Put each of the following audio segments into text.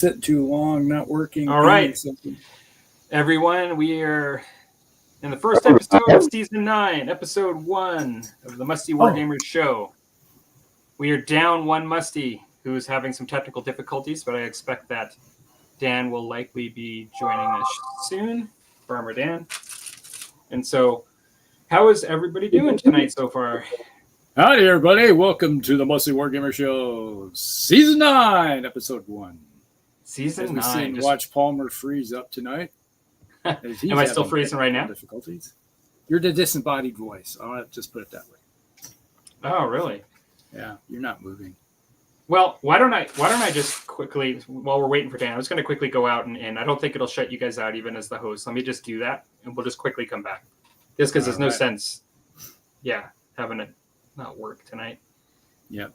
Sitting too long, not working. All right, everyone, we are in the first episode of Season 9, Episode 1 of the Musty Wargamers show. We are down one Musty, who is having some technical difficulties, but I expect that Dan will likely be joining us soon, Farmer Dan. And so, how is everybody doing tonight so far? Howdy, everybody. Welcome to the Musty Wargamer show, Season 9, Episode 1. Season 9. Watch Palmer freeze up tonight. Am I still freezing right now? Difficulties. You're the disembodied voice. I'll just put it that way. Oh, really? Yeah, you're not moving. Well, why don't I just quickly, while we're waiting for Dan, I was going to quickly go out and I don't think it'll shut you guys out even as the host. Let me just do that, and we'll just quickly come back. Just because there's no sense, having it not work tonight. Yep.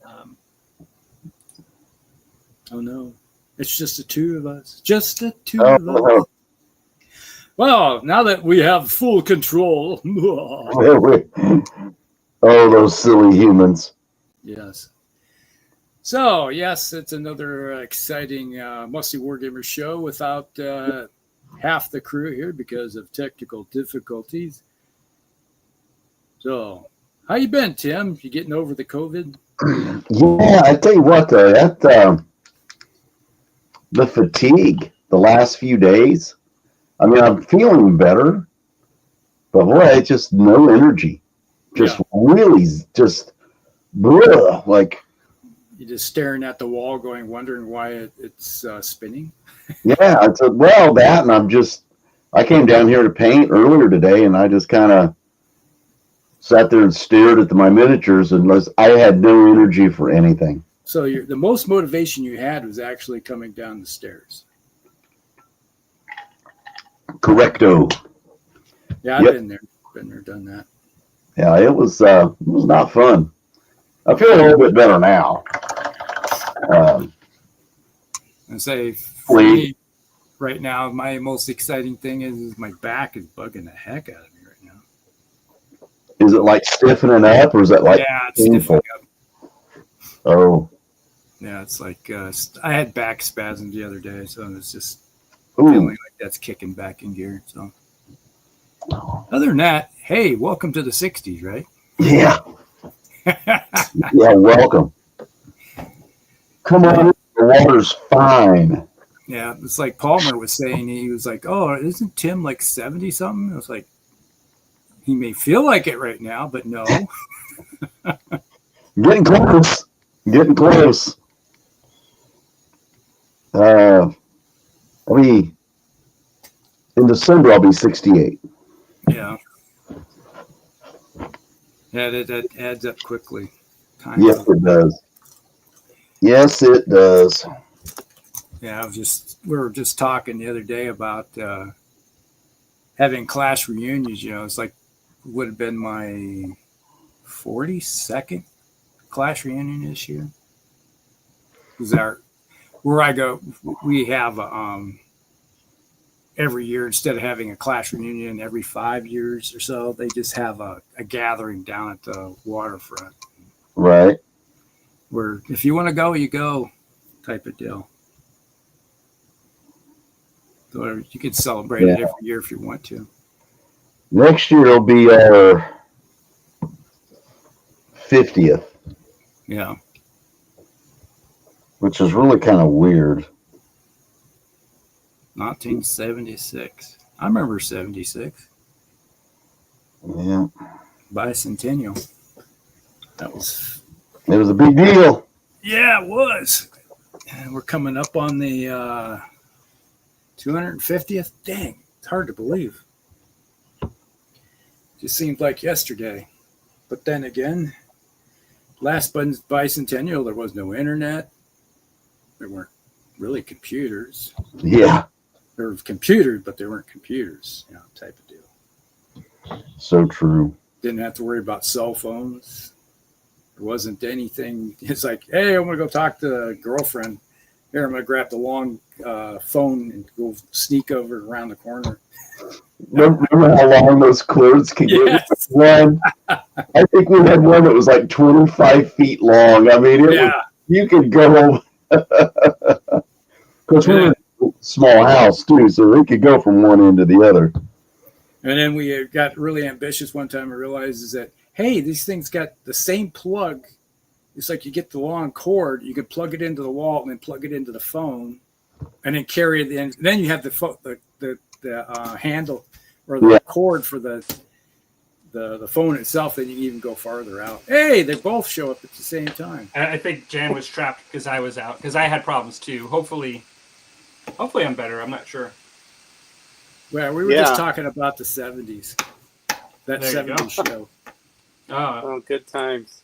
Oh, no. It's just the two of us. Just the two of us. Well, now that we have full control. Oh, those silly humans. Yes. So, yes, it's another exciting Musty Wargamer show without half the crew here because of technical difficulties. So, how you been, Tim? You getting over the COVID? Yeah, I tell you what, the fatigue the last few days. I mean, I'm feeling better, but boy, it's just no energy. Just really, just like. You're just staring at the wall, wondering why it's spinning. Yeah, I said, well, that, and I came down here to paint earlier today, and I just kind of sat there and stared at my miniatures, and I had no energy for anything. So the most motivation you had was actually coming down the stairs. Correcto. Yeah, I've been there, done that. Yeah, it was not fun. I feel a little bit better now. And say for me, right now, my most exciting thing is my back is bugging the heck out of me right now. Is it like stiffening up, or is that like it's stiffening up? Oh. Yeah, it's like I had back spasms the other day, so it's just feeling like that's kicking back in gear. So, other than that, hey, welcome to the 60s, right? Yeah. Yeah, welcome. Come on, the water's fine. Yeah, it's like Palmer was saying. He was like, "Oh, isn't Tim like 70 something?" I was like, "He may feel like it right now, but no." Getting close. Getting close. In December, I'll be 68. Yeah. Yeah, that adds up quickly. Yes, it does. Yes, it does. Yeah, we were just talking the other day about having class reunions. It's like would have been my 42nd class reunion this year. Where I go, we have every year, instead of having a class reunion every 5 years or so, they just have a gathering down at the waterfront. Right. Where if you want to go, you go, type of deal. So you could celebrate it every year if you want to. Next year will be our 50th. Yeah. Which is really kind of weird. 1976. I remember 76. Yeah. Bicentennial. It was a big deal. Yeah, it was. And we're coming up on the 250th. Dang, it's hard to believe. Just seemed like yesterday. But then again, last bicentennial, there was no internet. There weren't really computers. Yeah. There were computers, but there weren't computers, type of deal. So true. Didn't have to worry about cell phones. There wasn't anything. It's like, hey, I'm going to go talk to a girlfriend. Here, I'm going to grab the long phone and go sneak over around the corner. Remember how long those cords can get? Yes. One, I think we had one that was like 25 feet long. I mean, you could go. Because we're in a small house too, so we could go from one end to the other. And then we got really ambitious one time and realized is that, hey, these things got the same plug. It's like you get the long cord, you could plug it into the wall and then plug it into the phone, and then carry it in. Then you have the handle or the cord for the phone itself. Then you can even go farther out. Hey, they both show up at the same time. I think Jan was trapped because I was out because I had problems too. Hopefully I'm better. I'm not sure. Well, we were just talking about the 70s. That 70s show. Oh, good times.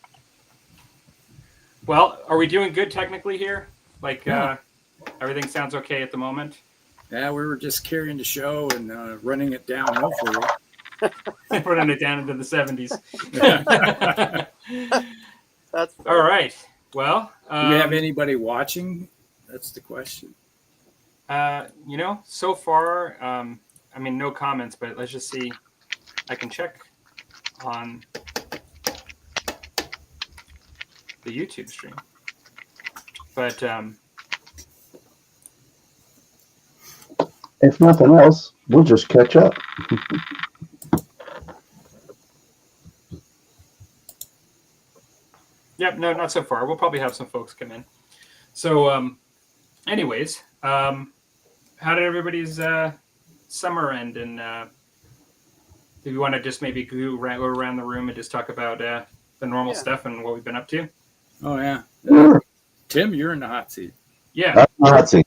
Well, are we doing good technically here? Like, everything sounds okay at the moment? Yeah, we were just carrying the show and running it downhill for you. Running it down into the 70s. That's all right. Well, do you have anybody watching? That's the question. So far, no comments, but let's just see. I can check on the YouTube stream. But if nothing else, we'll just catch up. Yep, no, not so far. We'll probably have some folks come in. So, anyways, how did everybody's summer end? And do you want to just maybe go around the room and just talk about the normal stuff and what we've been up to? Oh, yeah. Sure. Tim, you're in the hot seat. Yeah. That's the hot seat.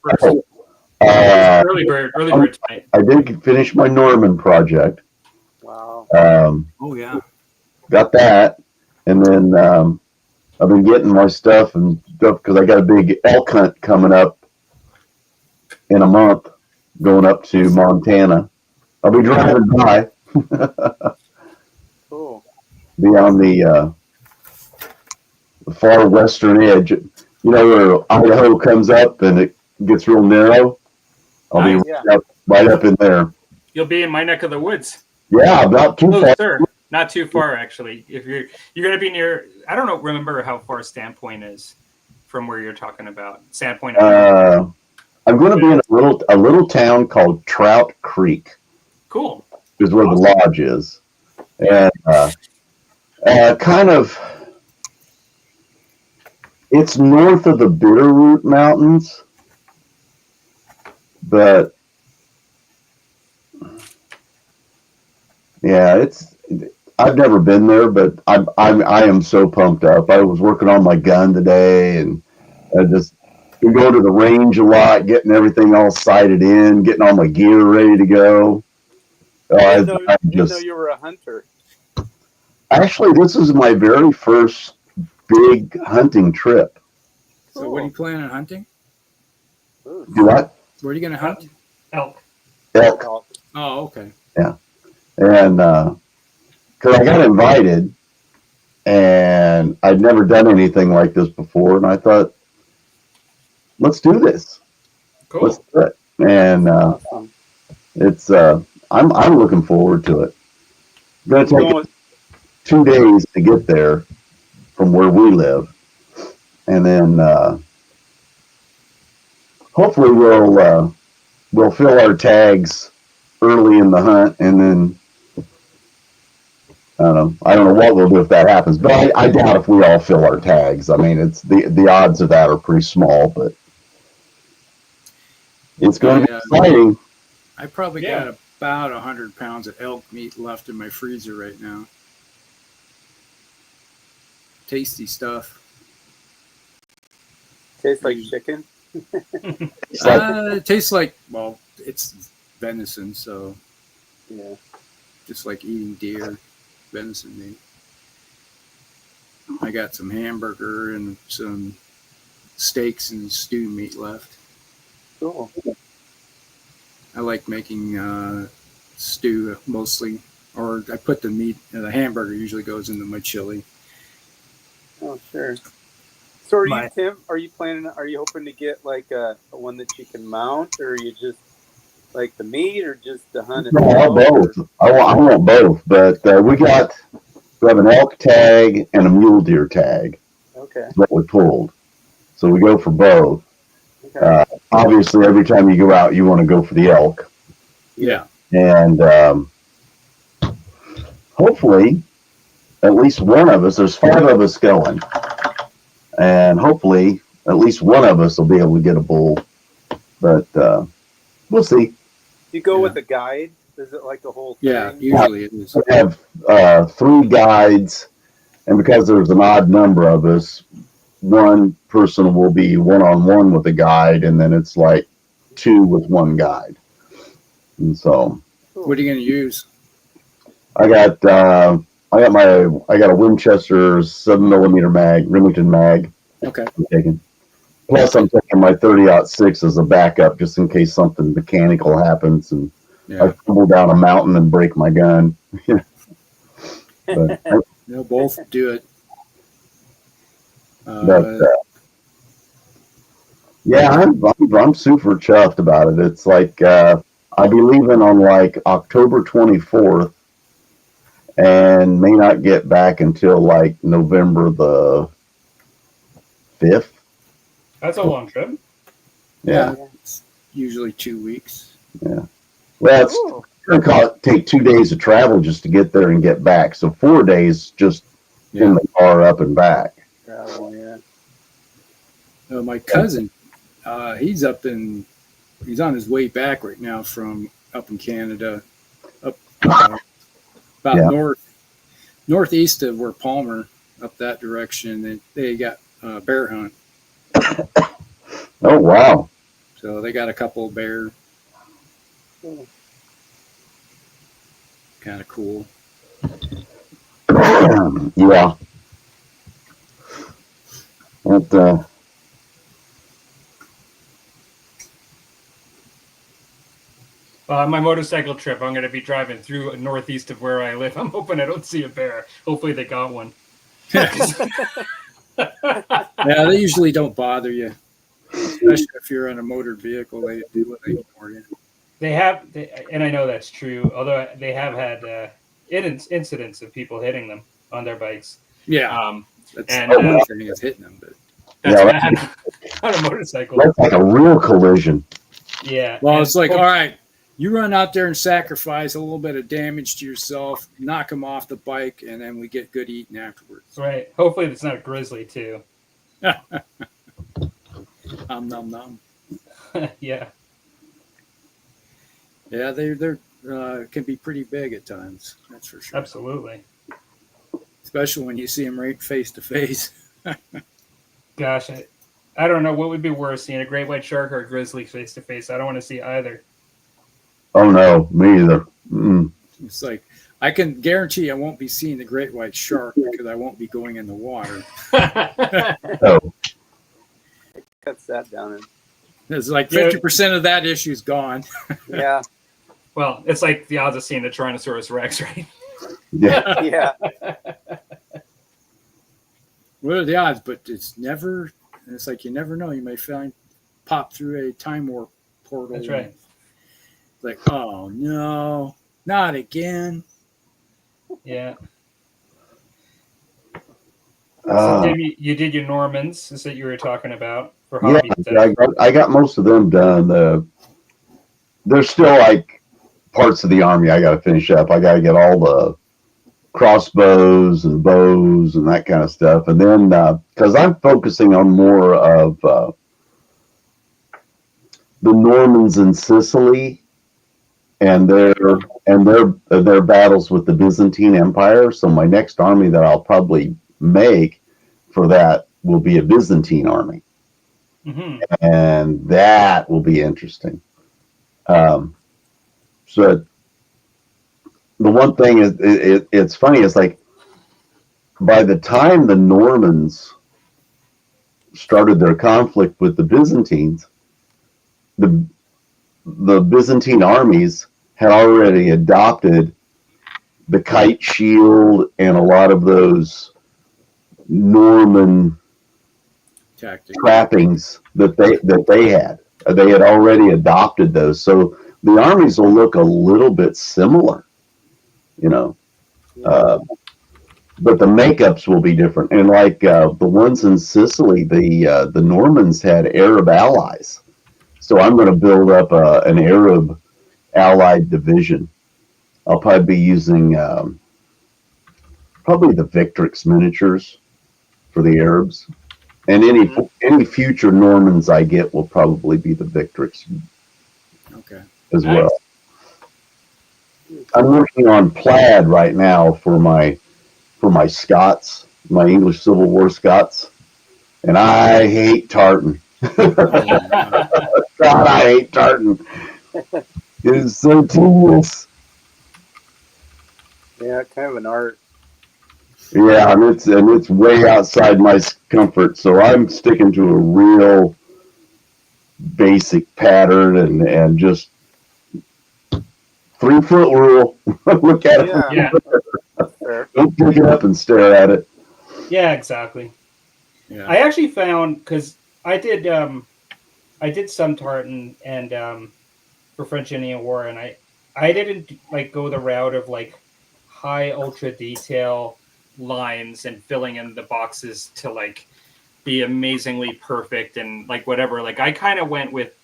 Early bird tonight. I did finish my Norman project. wow. Oh, yeah. Got that. And then I've been getting my stuff and stuff because I got a big elk hunt coming up in a month, going up to Montana. I'll be driving by. Cool. Be on the far western edge. You know where Idaho comes up and it gets real narrow? I'll be right up in there. You'll be in my neck of the woods. Yeah, not too far. Sir. Not too far, actually. If you're going to be near, I don't know. Remember how far Standpoint is from where you're talking about. Standpoint. I'm going to be in a little town called Trout Creek. Cool. Is where the lodge is, and kind of, it's north of the Bitterroot Mountains, but yeah, I've never been there, but I am so pumped up. I was working on my gun today, and we go to the range a lot, getting everything all sighted in, getting all my gear ready to go. I didn't know you were a hunter. Actually, this is my very first big hunting trip. So what are you planning on hunting? Do what? Where are you going to hunt? Elk. Elk. Oh, okay. Yeah. And because I got invited, and I'd never done anything like this before, and I thought, let's do this. Cool. Let's do it. And it's I'm looking forward to it. It's going to take 2 days to get there from where we live, and then hopefully we'll fill our tags early in the hunt, and then I don't know what we'll do if that happens, but I doubt if we all fill our tags. I mean, it's the odds of that are pretty small, but it's going to be exciting. I probably got about 100 pounds of elk meat left in my freezer right now. Tasty stuff. Tastes like chicken. It tastes like, well, it's venison, so Yeah. just like eating deer, venison meat. I got some hamburger and some steaks and stewed meat left. Cool. I like making stew mostly, or I put the meat, the hamburger usually goes into my chili. Oh, sure. So are you, Tim, are you hoping to get like a one that you can mount, or are you just like the meat, or just the hunt? No, I want both. I want both, but we have an elk tag and a mule deer tag. Okay. That's what we pulled. So we go for both. Okay. Obviously, every time you go out, you want to go for the elk. Yeah. And hopefully, at least one of us, there's 5 of us going. And hopefully, at least one of us will be able to get a bull. But we'll see. You go Yeah. with a guide? Is it like the whole Yeah, thing? usually it is. We have 3 guides. And because there's an odd number of us, one person will be one-on-one with a guide, and then it's like 2 with 1 guide. And so What are you going to use? I got a Winchester 7mm mag, Remington mag. Okay. I'm taking. Plus, I'm taking my 30-06 as a backup just in case something mechanical happens and Yeah. I tumble down a mountain and break my gun. But, They'll both do it. yeah, I'm super chuffed about it. It's like I'll be leaving on like October 24th and may not get back until like November the 5th. That's a long trip. Yeah. It's usually 2 weeks. Well, it's Cool. going to take 2 days of travel just to get there and get back. So 4 days just in the car up and back. Travel, yeah. My cousin, he's on his way back right now from up in Canada, up about northeast of where Palmer, up that direction. They got bear hunt. Oh, wow. So they got a couple of bear. Cool. Kind of cool. Yeah. But, My motorcycle trip, I'm going to be driving through northeast of where I live. I'm hoping I don't see a bear. Hopefully they got one. Yeah, they usually don't bother you, especially if you're in a motor vehicle. They ignore you. They have, and I know that's true, although they have had incidents of people hitting them on their bikes. Yeah, that's and, one thing is hitting them, but That's bad on a motorcycle. that's like a real collision. Yeah. well, and it's like, all right, you run out there and sacrifice a little bit of damage to yourself, knock them off the bike, and then we get good eating afterwards. Right. Hopefully it's not a grizzly too. Nom. Yeah. Yeah, they're can be pretty big at times. That's for sure. Absolutely. Especially when you see them right face to face. Gosh, I don't know what would be worse, seeing a great white shark or a grizzly face to face. I don't want to see either. Oh, no, me either. Mm. It's like, I can guarantee I won't be seeing the great white shark because I won't be going in the water. Oh, Cuts that down. It's like 50% of that issue is gone. Yeah. Well, it's like the odds of seeing the Tyrannosaurus Rex, right? yeah. Yeah. What are the odds? But it's like you never know. You may pop through a time warp portal. That's right. Like, oh no, not again. Yeah. So, Tim, you did your Normans, is that you were talking about for hobby stuff? I got most of them done. There's still like parts of the army I got to finish up. I got to get all the crossbows and bows and that kind of stuff. And then, because I'm focusing on more of the Normans in Sicily and their battles with the Byzantine Empire. So my next army that I'll probably make for that will be a Byzantine army. Mm-hmm. And that will be interesting. So the one thing is, it's funny. It's like by the time the Normans started their conflict with the Byzantines, the Byzantine armies had already adopted the kite shield and a lot of those Norman trappings that they had. They had already adopted those, so the armies will look a little bit similar, but the makeups will be different. And like the ones in Sicily, the Normans had Arab allies, So I'm going to build up an Arab allied division. I'll probably be using probably the Victrix miniatures for the Arabs. And any future Normans I get will probably be the Victrix Okay. as Nice. well. I'm working on plaid right now for my Scots, my English Civil War Scots, and I hate tartan. God, I hate tartan. It is so tedious. Yeah, kind of an art. Yeah, and it's way outside my comfort, so I'm sticking to a real basic pattern and just 3-foot rule. Look at it. Yeah, Yeah. that's fair. Don't pick it up and stare at it. Yeah, exactly. Yeah. I actually found, because I did some tartan and for French Indian War, and I didn't like go the route of like high ultra detail lines and filling in the boxes to like be amazingly perfect and like whatever. Like I kind of went with,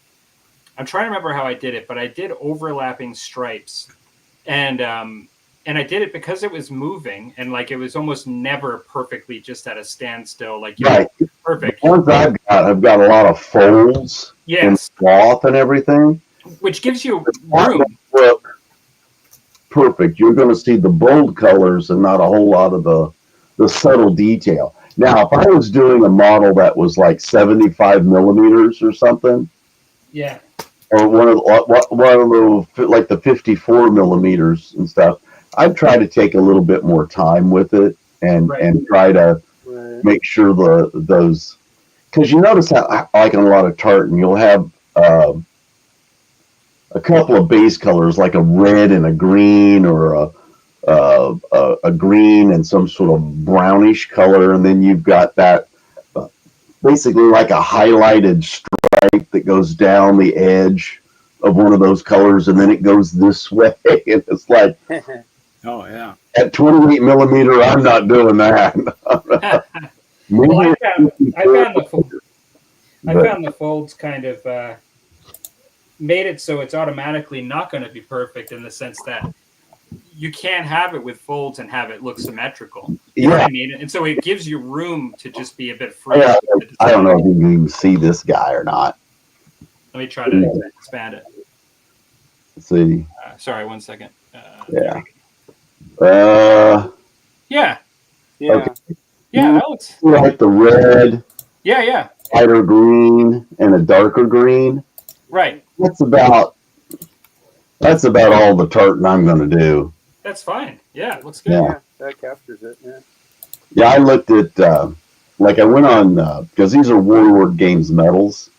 I'm trying to remember how I did it, but I did overlapping stripes, and I did it because it was moving and like it was almost never perfectly just at a standstill. Like Right. perfect. The ones I've got a lot of folds and Yes, cloth and everything. which gives you room. Look perfect. You're going to see the bold colors and not a whole lot of the subtle detail. Now, if I was doing a model that was like 75 millimeters or something, Yeah. or one of those like the 54 millimeters and stuff, I'd try to take a little bit more time with it and try to Right. make sure those, because you notice how like in a lot of tartan you'll have a couple of base colors like a red and a green, or a green and some sort of brownish color, and then you've got that basically like a highlighted stripe that goes down the edge of one of those colors, and then it goes this way, and it's like, Oh yeah. at 28 millimeter, I'm not doing that. Well, I found But- the folds kind of made it so it's automatically not going to be perfect in the sense that you can't have it with folds and have it look symmetrical. You know what Yeah, I mean? And so it gives you room to just be a bit free. yeah, with the I don't know design. if you can even see this guy or not. Let me try to expand it. Let's see. Sorry, 1 second. Yeah. Yeah. Yeah. Okay. Yeah, that looks. Like the red, Yeah. lighter green, and a darker green. Right. That's about all the tartan I'm going to do. That's fine. Yeah, it looks good. Yeah. Yeah, that captures it. Yeah. Yeah, I looked at like I went on because these are Warlord Games medals,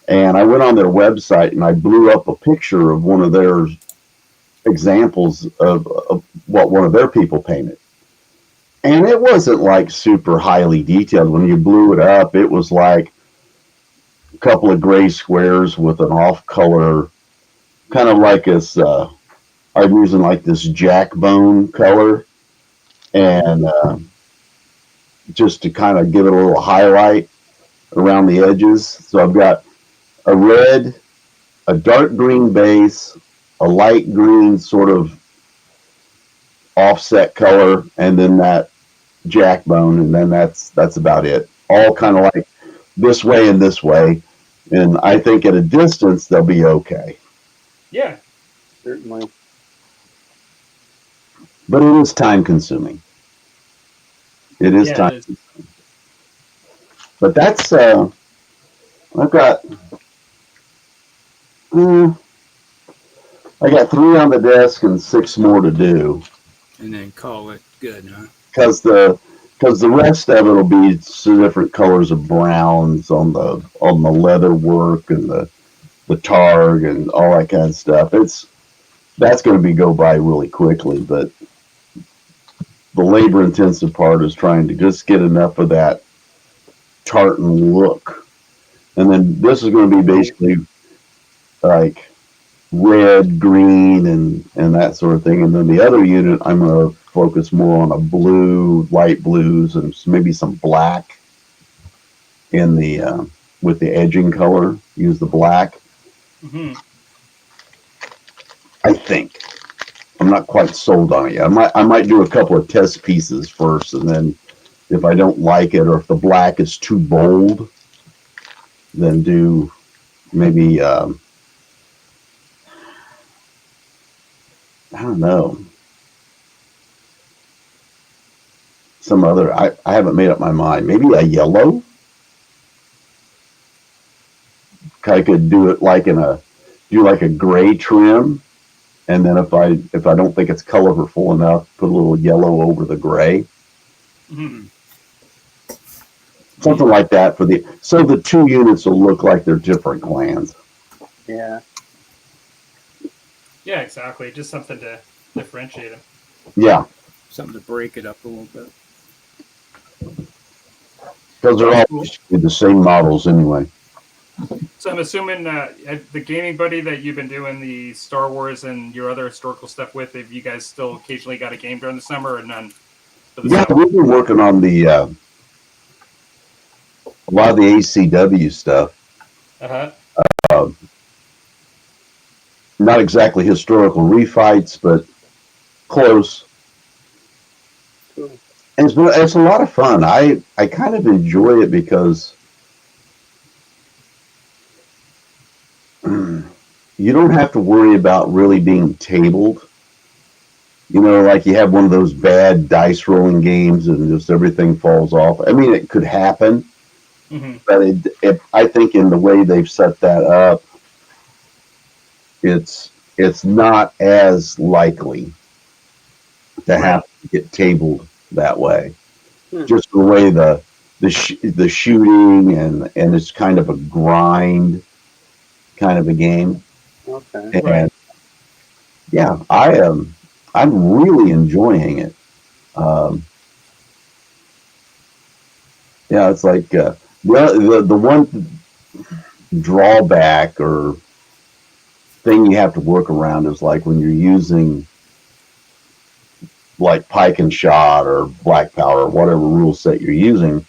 and I went on their website and I blew up a picture of one of their examples of what one of their people painted. And it wasn't like super highly detailed. When you blew it up, it was like a couple of gray squares with an off color, kind of like this. I'm using like this jackbone color, and just to kind of give it a little highlight around the edges. So I've got a red, a dark green base, a light green sort of offset color, and then that jackbone, and then that's about it. All kind of like this way and this way, and I think at a distance they'll be okay. Yeah. Certainly. But it is time consuming. It is Yeah, time. it is. But that's I've got I got 3 on the desk and 6 more to do, And then call it good, huh? because the rest of it will be some different colors of browns on the leather work and the targ and all that kind of stuff. That's going to be go by really quickly, but the labor intensive part is trying to just get enough of that tartan look. And then this is going to be basically like red, green, and that sort of thing. And then the other unit, I'm going to focus more on a blue, light blues, and maybe some black in the with the edging color. Use the black, Mm-hmm. I think. I'm not quite sold on it yet. I might do a couple of test pieces first, and then if I don't like it or if the black is too bold, then do maybe I don't know, some other. I haven't made up my mind. Maybe a yellow. I could do it like do like a gray trim, and then if I don't think it's colorful enough, put a little yellow over the gray. Mm-hmm. Something like that so the two units will look like they're different clans. Yeah. Yeah, exactly. Just something to differentiate them. Yeah, Something to break it up a little bit. because they're all basically the same models anyway. So I'm assuming the gaming buddy that you've been doing the Star Wars and your other historical stuff with, have you guys still occasionally got a game during the summer or none? Yeah, we've been working on a lot of the ACW stuff. Uh-huh. Not exactly historical refights, but close. Cool. And it's a lot of fun. I kind of enjoy it because you don't have to worry about really being tabled. You know, like you have one of those bad dice rolling games and just everything falls off. I mean, it could happen, Mm-hmm. but I think in the way they've set that up, it's not as likely to have to get tabled that way. Just the way the shooting and it's kind of a grind kind of a game. Okay. And Right. yeah, I'm really enjoying it. Yeah, it's like the one drawback or thing you have to work around is like when you're using like pike and shot or black power or whatever rule set you're using,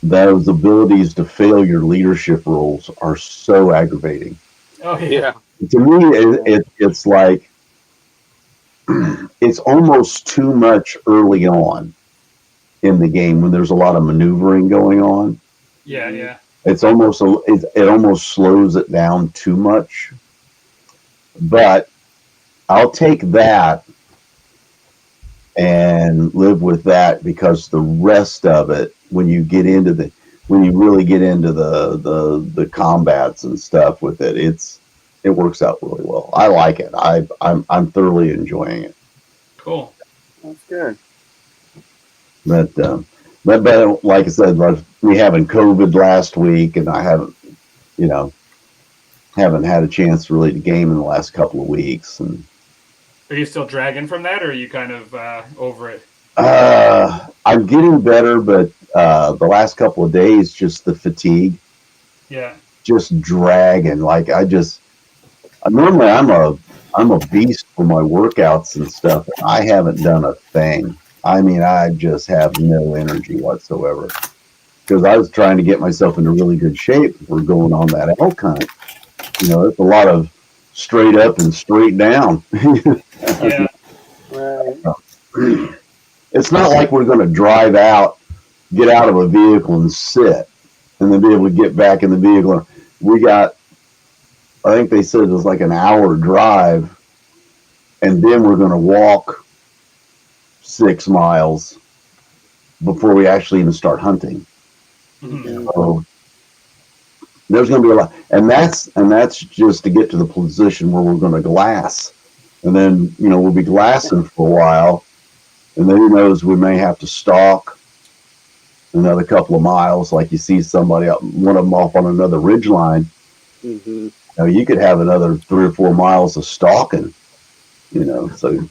those abilities to fail your leadership roles are so aggravating. Oh, Yeah. To me, it's like it's almost too much early on in the game when there's a lot of maneuvering going on. Yeah, yeah. It's almost it almost slows it down too much. But I'll take that and live with that because the rest of it, when you really get into the combats and stuff with it, it works out really well. I like it. I'm thoroughly enjoying it. Cool. That's good. But like I said, we having COVID last week, and I haven't had a chance really to game in the last couple of weeks. And Are you still dragging from that, or are you kind of over it? I'm getting better, but the last couple of days, just the fatigue, Yeah. just dragging. Like normally I'm a beast for my workouts and stuff. I haven't done a thing. I mean, I just have no energy whatsoever because I was trying to get myself into really good shape for going on that elk hunt. You know, it's a lot of straight up and straight down. Yeah. Right. It's not like we're going to drive out, get out of a vehicle and sit, and then be able to get back in the vehicle. I think they said it was like an hour drive, and then we're going to walk 6 miles before we actually even start hunting. Mm-hmm. So there's going to be a lot, and that's just to get to the position where we're going to glass, and then we'll be glassing for a while, and then who knows, we may have to stalk another couple of miles, like you see somebody up, one of them off on another ridge line. Mm-hmm. You could have another 3 or 4 miles of stalking. So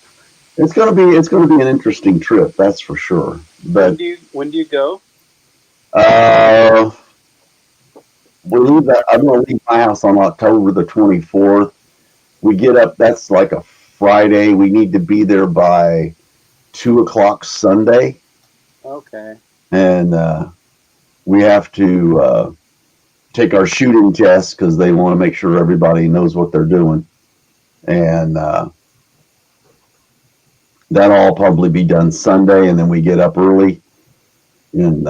it's going to be an interesting trip, that's for sure. But When do you go? I'm going to leave my house on October the 24th. We get up, that's like a Friday. We need to be there by 2:00 Sunday. Okay. And we have to take our shooting tests because they want to make sure everybody knows what they're doing. And that'll all probably be done Sunday, and then we get up early and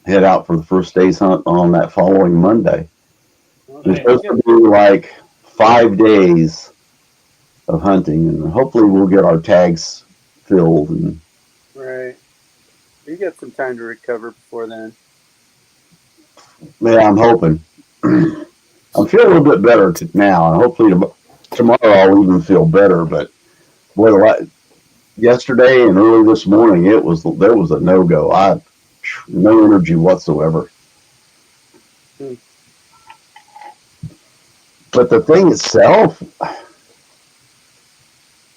head out for the first day's hunt on that following Monday. It's supposed to be like 5 days of hunting, and hopefully we'll get our tags filled. And Right. You got some time to recover before then. yeah, I'm hoping. I'm feeling a little bit better now, and hopefully tomorrow I'll even feel better. But boy, yesterday and early this morning, there was a no-go. No energy whatsoever. But the thing itself,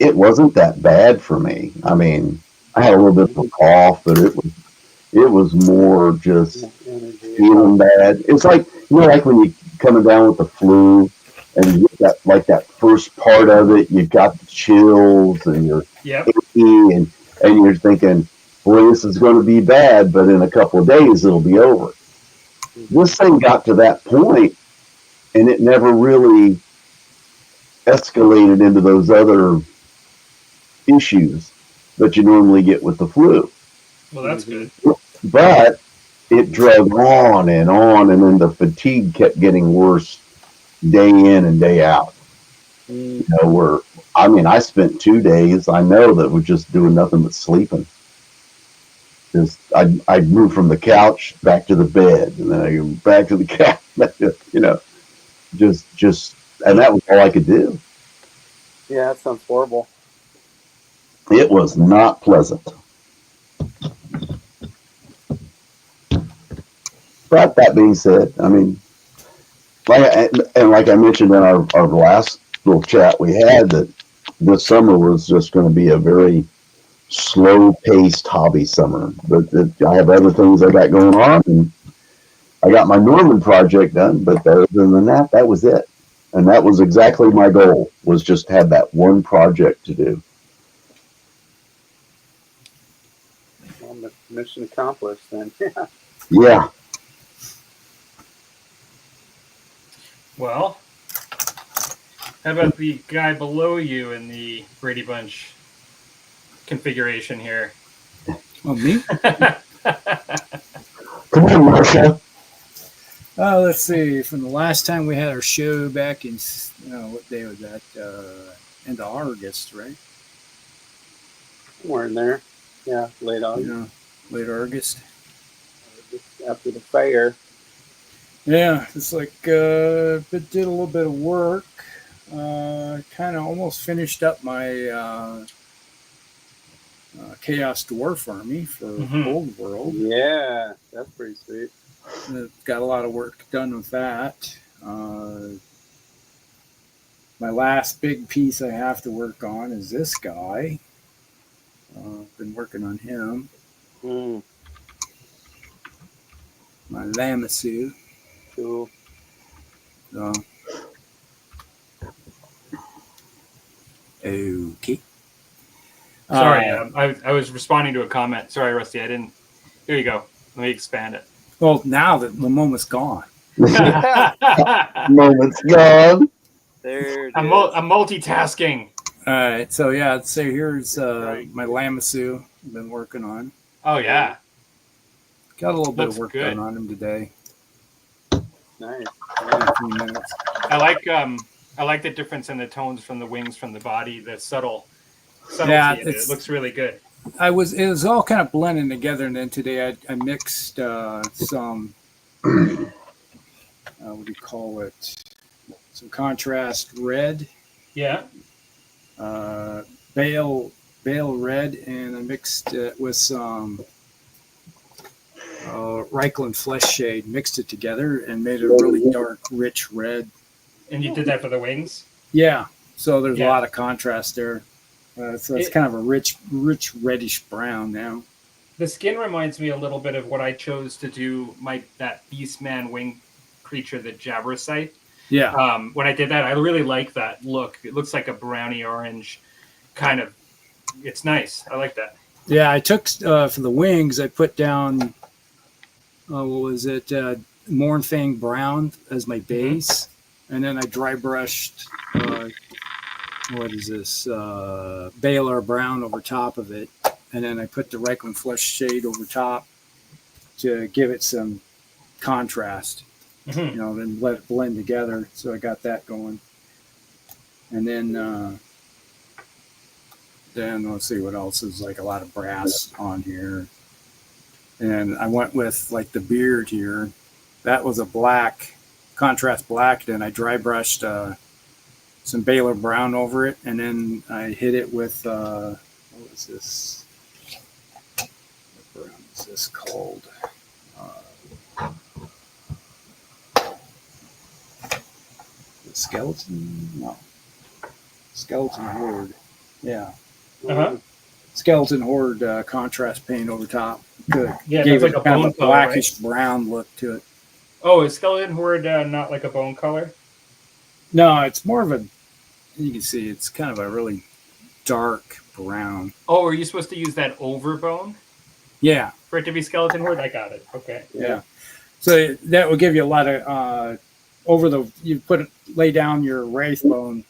it wasn't that bad for me. I mean, I had a little bit of a cough, but it was more just feeling bad. It's like, like when you're coming down with the flu and you get that first part of it, you've got the chills and you're achy and you're thinking, boy, this is going to be bad, but in a couple of days it'll be over. This thing got to that point and it never really escalated into those other issues that you normally get with the flu. Well, that's good. But it drug on, and then the fatigue kept getting worse day in and day out. I spent 2 days, I know, that was just doing nothing but sleeping. I'd move from the couch back to the bed, and then I go back to the couch, and that was all I could do. Yeah, that sounds horrible. It was not pleasant. But that being said, I mean, like I mentioned in our last little chat we had, that this summer was just going to be a very slow-paced hobby summer. But I have other things I got going on, and I got my Norman project done. But other than that, that was it. And that was exactly my goal, was just have that one project to do. Well, mission accomplished then. Yeah. Well, how about the guy below you in the Brady Bunch configuration here? Oh, me? Come on, Marcia. Let's see. From the last time we had our show back in, what day was that? End of August, right? Somewhere in there. Yeah, late August. Yeah, late August. Just after the fire. Yeah, it's like did a little bit of work. Kind of almost finished up my Chaos Dwarf Army for Old World. Yeah, that's pretty sweet. Got a lot of work done with that. My last big piece I have to work on is this guy. Been working on him. My Lamassu. Cool. Okay. Sorry, I was responding to a comment. Sorry, Rusty, I didn't. Here you go. Let me expand it. Well, now that the moment's gone. Moment's gone. There it I'm is. multitasking. All right, so yeah, so here's my Lamassu I've been working on. Oh, yeah. Got a little bit Looks of work good. done on him today. Nice. In a few minutes. I like the difference in the tones from the wings, from the body, the subtlety Yeah, in it. It looks really good. It was all kind of blending together, and then today I mixed some what do you call it? Some contrast red. Yeah. Bale red, and I mixed it with some Reichland Flesh Shade, mixed it together and made it a really dark, rich red. And you did that for the wings? Yeah, so there's a lot of contrast there. So it's kind of a rich reddish brown now. The skin reminds me a little bit of what I chose to do that Beastman wing creature, the Jabbersight. Yeah. When I did that, I really like that look. It looks like a brownie orange kind of. It's nice. I like that. Yeah, I took for the wings. I put down what was it? Mournfang brown as my base, and then I dry brushed what is this Baylor brown over top of it, and then I put the Reichland flesh shade over top to give it some contrast. Mm-hmm. Then let it blend together. So I got that going, and then let's see what else is like a lot of brass on here. And I went with like the beard here. That was a black, contrast black. Then I dry brushed some Baylor brown over it, and then I hit it with what was this? What brown is this called? Skeleton? No. Skeleton Horde. Yeah. Uh-huh. Skeleton Horde contrast paint over top. Good. Yeah, Gave that's it like a kind bone of a color, blackish brown look to it. Oh, is Skeleton Horde not like a bone color? No, it's more of a, you can see it's kind of a really dark brown. Oh, are you supposed to use that over bone Yeah. for it to be Skeleton Horde? I got it. Okay. Yeah. So that will give you a lot of you lay down your wraith bone,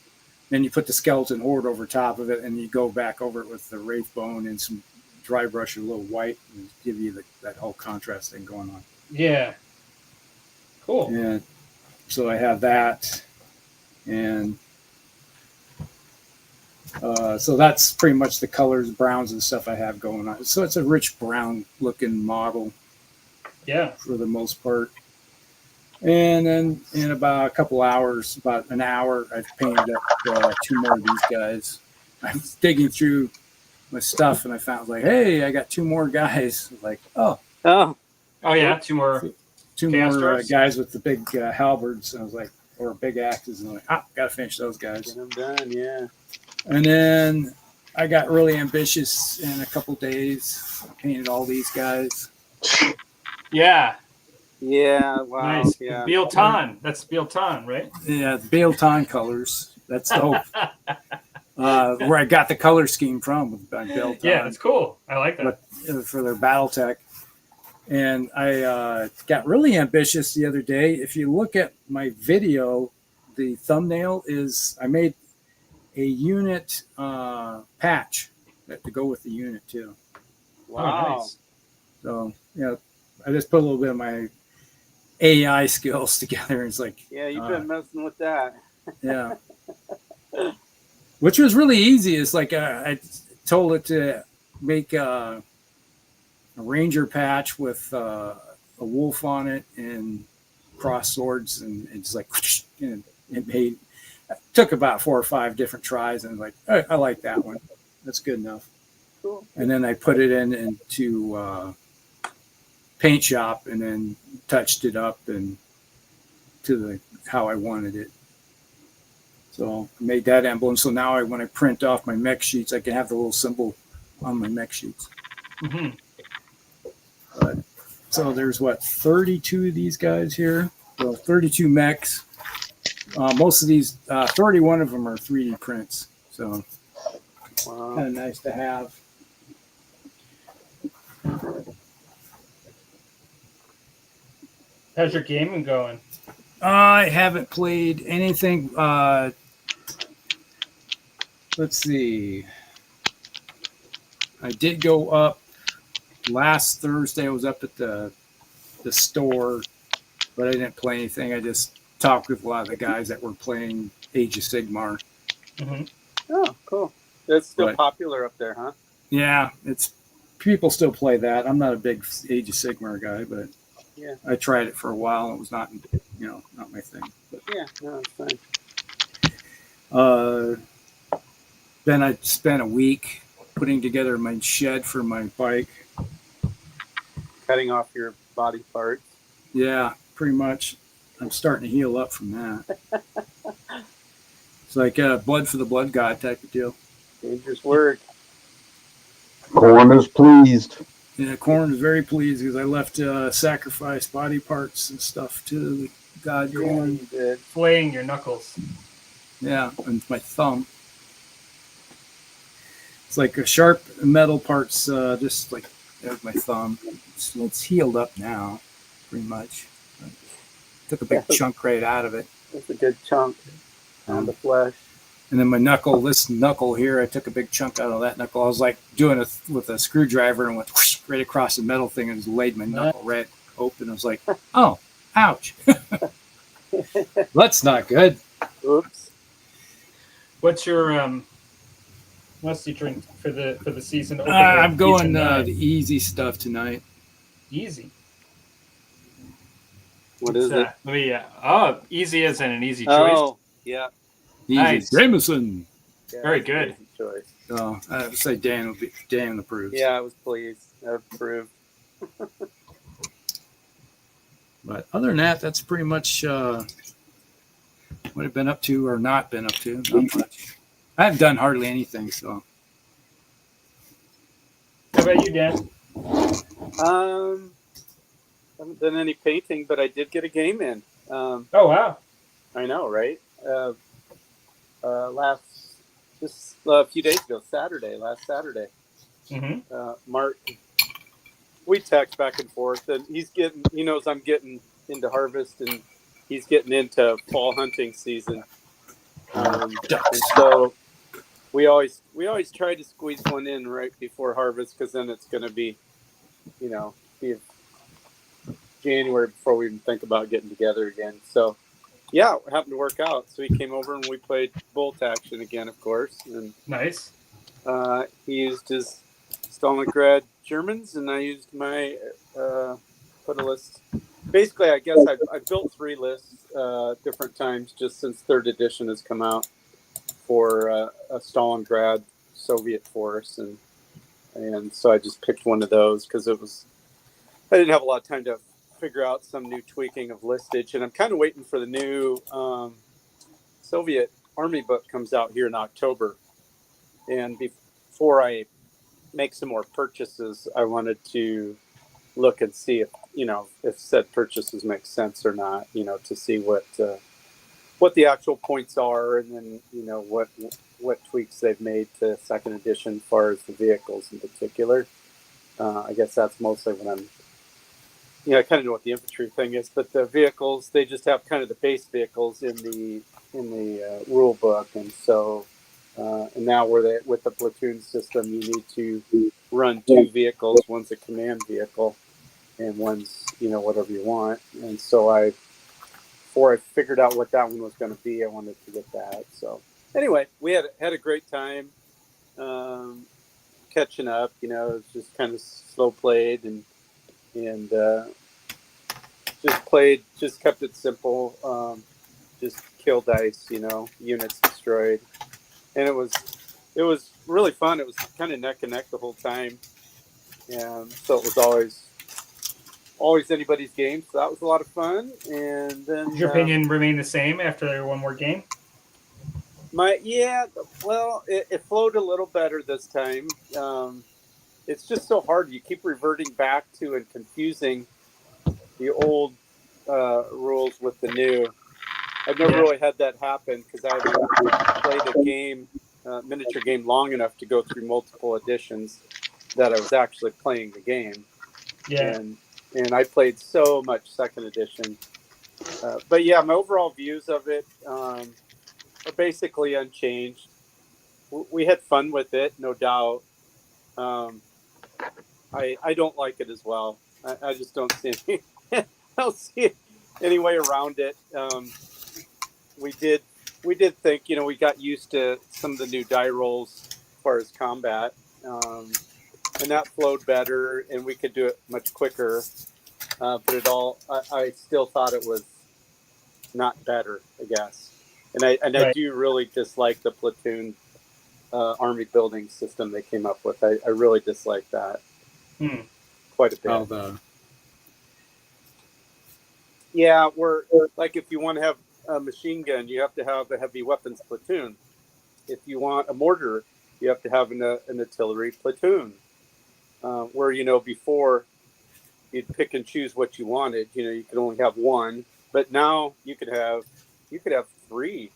then you put the Skeleton Horde over top of it, and you go back over it with the wraith bone and some dry brush, a little white, and give you that whole contrast thing going on. Yeah. Cool. Yeah. So I have that, and so that's pretty much the colors, browns and stuff I have going on. So it's a rich brown looking model. Yeah. For the most part. And then in about a couple hours, about an hour, I've painted up 2 more of these guys. I was digging through my stuff and I found like, hey, I got 2 more guys. Like, Oh yeah, 2 more. 2 more guys with the big halberds. And I was like, or big axes. And I'm like, gotta finish those guys. Get them done, yeah. And then I got really ambitious in a couple days. I painted all these guys. Yeah. Yeah, wow. Nice. Yeah. Bieltan. That's Bieltan, right? Yeah, the Bieltan colors. That's the hope. Where I got the color scheme from by Bieltan. Yeah, that's cool. I like that. But, for their BattleTech. And I got really ambitious the other day. If you look at my video, the thumbnail is I made a unit patch to go with the unit too. Wow. Oh, nice. So, I just put a little bit of my AI skills together. And it's like, Yeah, you've been messing with that. Yeah. Which was really easy. It's like I told it to make a ranger patch with a wolf on it and cross swords, and it's like, and it took about 4 or 5 different tries, and like, I like that one. That's good enough. Cool. And then I put it into paint shop and then touched it up and to how I wanted it. So I made that emblem. So now when I print off my mech sheets, I can have the little symbol on my mech sheets. Mm-hmm. So there's 32 of these guys here. So 32 mechs. Most of these, 31 of them are 3D prints. So Wow. kind of nice to have. How's your gaming going? I haven't played anything. Let's see. I did go up last Thursday. I was up at the store, but I didn't play anything. I just talked with a lot of the guys that were playing Age of Sigmar. Mm-hmm. Oh, cool. That's still But- popular up there, huh? Yeah, people still play that. I'm not a big Age of Sigmar guy, but Yeah. I tried it for a while. And it was not my thing. But, Yeah, no, it's fine. then I spent a week putting together my shed for my bike. Cutting off your body parts. Yeah, pretty much. I'm starting to heal up from that. It's like blood for the blood god type of deal. Dangerous work. Corn is pleased. Yeah, Corn is very pleased because I left sacrifice body parts and stuff to the god Yeah, Corn. you did. Flaying your knuckles. Yeah, and my thumb. It's like a sharp metal parts, just like there's my thumb. It's healed up now, pretty much. Took a big chunk right out of it. That's a good chunk on the flesh. And then my knuckle, this knuckle here, I took a big chunk out of that knuckle. I was like doing it with a screwdriver and went whoosh, right across the metal thing and just laid my knuckle right open. I was like, oh, ouch. That's not good. Oops. What's your musty drink for the season? I'm going the easy stuff tonight. Easy. What is it? Let me. Easy as in an easy choice. Oh, yeah. Easy. Nice. Jameson. Yeah, Very good. easy choice. Oh, I would say Dan approves. Yeah, I was pleased. I approved. But other than that, that's pretty much what I've been up to or not been up to. Not much. I haven't done hardly anything, so. How about you, Dan? Haven't done any painting, but I did get a game in. Oh wow! I know, right? Just a few days ago, last Saturday. Mm-hmm. Mark, we text back and forth, and he knows I'm getting into harvest, and he's getting into fall hunting season. And so we always try to squeeze one in right before harvest, because then it's going to be January before we even think about getting together again. So yeah, it happened to work out. So he came over and we played bolt action again, of course. And Nice. He used his Stalingrad Germans, and I used my put a list. Basically, I guess I built 3 lists different times just since 3rd edition has come out for a Stalingrad Soviet force, and so I just picked one of those because I didn't have a lot of time to figure out some new tweaking of listage, and I'm kind of waiting for the new Soviet Army book comes out here in October. And before I make some more purchases, I wanted to look and see if said purchases make sense or not, to see what the actual points are, and then what tweaks they've made to 2nd edition as far as the vehicles in particular. I guess that's mostly what I'm. I kind of know what the infantry thing is, but the vehicles, they just have kind of the base vehicles in the rule book, and so and now with the platoon system, you need to run 2 vehicles. One's a command vehicle, and one's whatever you want. And so before I figured out what that one was going to be, I wanted to get that. So anyway, we had a great time catching up. It was just kind of slow played and just kept it simple. Just kill dice, units destroyed, and it was really fun. It was kind of neck and neck the whole time, and so it was always anybody's game. So that was a lot of fun. And then Did your opinion remain the same after one more game? It flowed a little better this time. It's just so hard. You keep reverting back to and confusing the old rules with the new. I've never really had that happen because I haven't played a game, miniature game, long enough to go through multiple editions that I was actually playing the game. Yeah. And I played so much 2nd edition. But yeah, my overall views of it are basically unchanged. We had fun with it, no doubt. I don't like it as well. I just don't see any way around it. We did think, we got used to some of the new die rolls as far as combat, and that flowed better, and we could do it much quicker. But I still thought it was not better, I guess. And I do really dislike the platoon army building system they came up with. I really dislike that quite a bit. Yeah, we're like, if you want to have a machine gun, you have to have a heavy weapons platoon. If you want a mortar, you have to have an artillery platoon. Where before you'd pick and choose what you wanted. You could only have one, but now you could have 3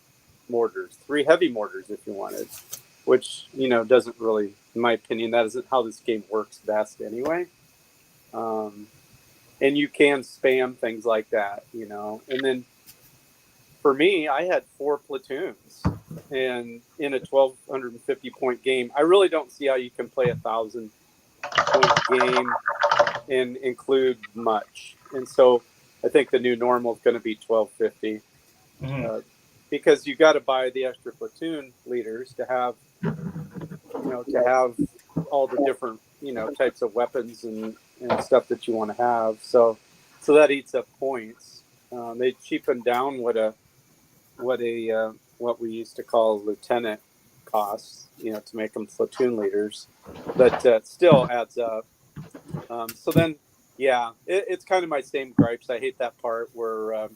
mortars, 3 heavy mortars if you wanted, which doesn't really, in my opinion, that isn't how this game works best anyway. and you can spam things like that, you know. And then for me, I had 4 platoons, and in a 1,250 point game, I really don't see how you can play 1,000 point game and include much. And so I think the new normal is going to be 1,250, because you got to buy the extra platoon leaders to have, all the different, types of weapons and stuff that you want to have. So that eats up points. They cheapen down what we used to call lieutenant costs, to make them platoon leaders, but it still adds up. So then, yeah, it's kind of my same gripes. I hate that part where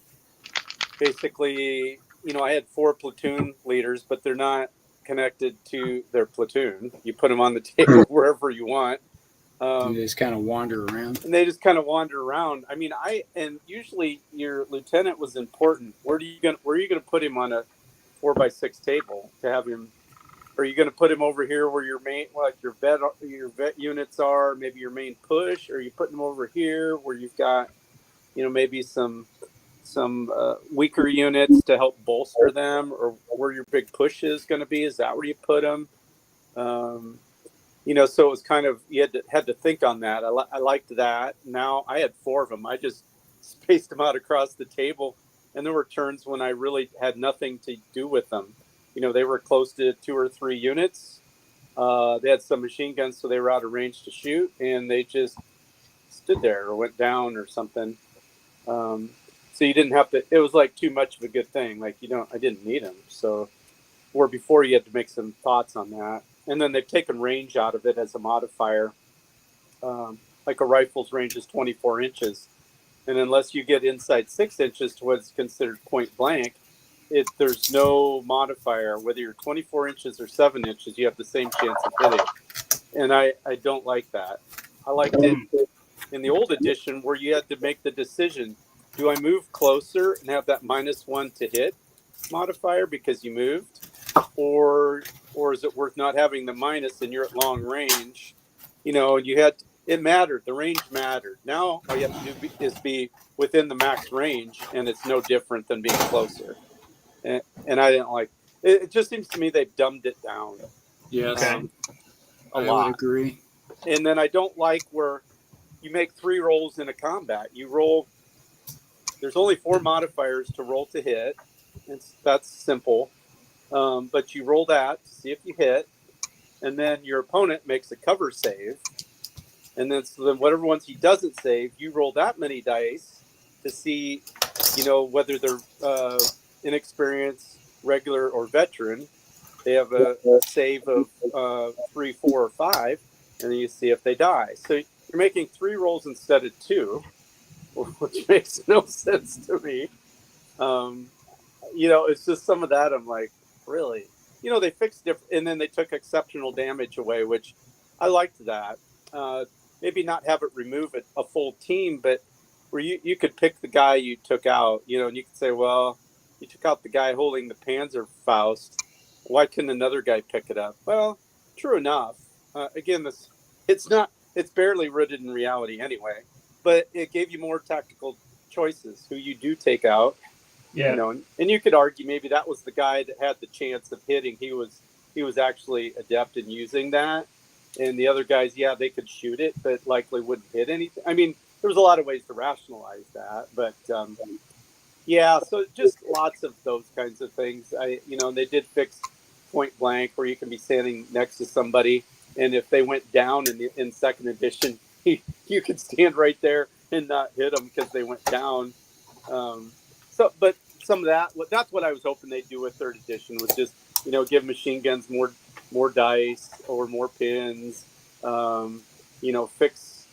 basically, I had 4 platoon leaders, but they're not connected to their platoon. You put them on the table wherever you want. They just kind of wander around. And they just kind of wander around. I mean, and usually your lieutenant was important. Where are you going to put him on a 4x6 table to have him? Are you going to put him over here where your main, like your vet units are, maybe your main push? Or are you putting him over here where you've got, maybe some weaker units to help bolster them, or where your big push is going to be? Is that where you put them? So it was kind of, you had to think on that. I liked that. Now I had 4 of them. I just spaced them out across the table, and there were turns when I really had nothing to do with them. They were close to 2 or 3 units. They had some machine guns, so they were out of range to shoot, and they just stood there or went down or something. So you didn't have to. It was like too much of a good thing. Like I didn't need them. So, where before you had to make some thoughts on that. And then they've taken range out of it as a modifier. Like a rifle's range is 24 inches. And unless you get inside 6 inches to what's considered point blank, there's no modifier. Whether you're 24 inches or 7 inches, you have the same chance of hitting. And I don't like that. I liked it in the old edition where you had to make the decision. Do I move closer and have that -1 to hit modifier because you moved? Or is it worth not having the minus and you're at long range? It mattered. The range mattered. Now all you have to do is be within the max range, and it's no different than being closer. And I didn't like it. It just seems to me they've dumbed it down. Yes, a lot. I would agree. And then I don't like where you make 3 rolls in a combat. You roll. There's only 4 modifiers to roll to hit. That's simple. But you roll that to see if you hit, and then your opponent makes a cover save, and then whatever ones he doesn't save, you roll that many dice to see, whether they're inexperienced, regular, or veteran. They have a save of 3, 4, or 5, and then you see if they die. So you're making 3 rolls instead of 2, which makes no sense to me. It's just some of that. I'm like, really? They fixed different, and then they took exceptional damage away, which I liked that. Maybe not have it remove a full team, but where you could pick the guy you took out, and you could say, well, you took out the guy holding the Panzerfaust. Why couldn't another guy pick it up? Well, true enough. Again, it's barely rooted in reality anyway, but it gave you more tactical choices who you do take out. Yeah. And you could argue maybe that was the guy that had the chance of hitting. He was actually adept in using that. And the other guys, yeah, they could shoot it, but likely wouldn't hit anything. I mean, there was a lot of ways to rationalize that, but yeah, so just lots of those kinds of things. They did fix point blank where you can be standing next to somebody, and if they went down in second edition, you could stand right there and not hit them because they went down. But some of that's what I was hoping they'd do with 3rd edition, was just, give machine guns more dice or more pins, fix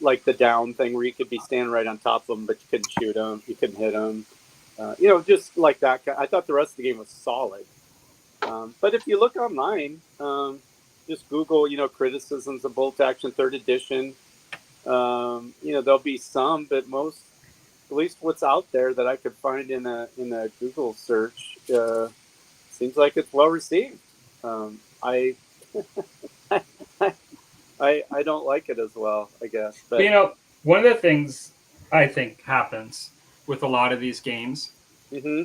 like the down thing where you could be standing right on top of them, but you couldn't shoot them, you couldn't hit them, just like that. I thought the rest of the game was solid. But if you look online, just Google, criticisms of bolt action 3rd edition. There'll be some, but most, at least what's out there that I could find in a Google search, seems like it's well received. I don't like it as well, I guess. But one of the things I think happens with a lot of these games, Mm-hmm.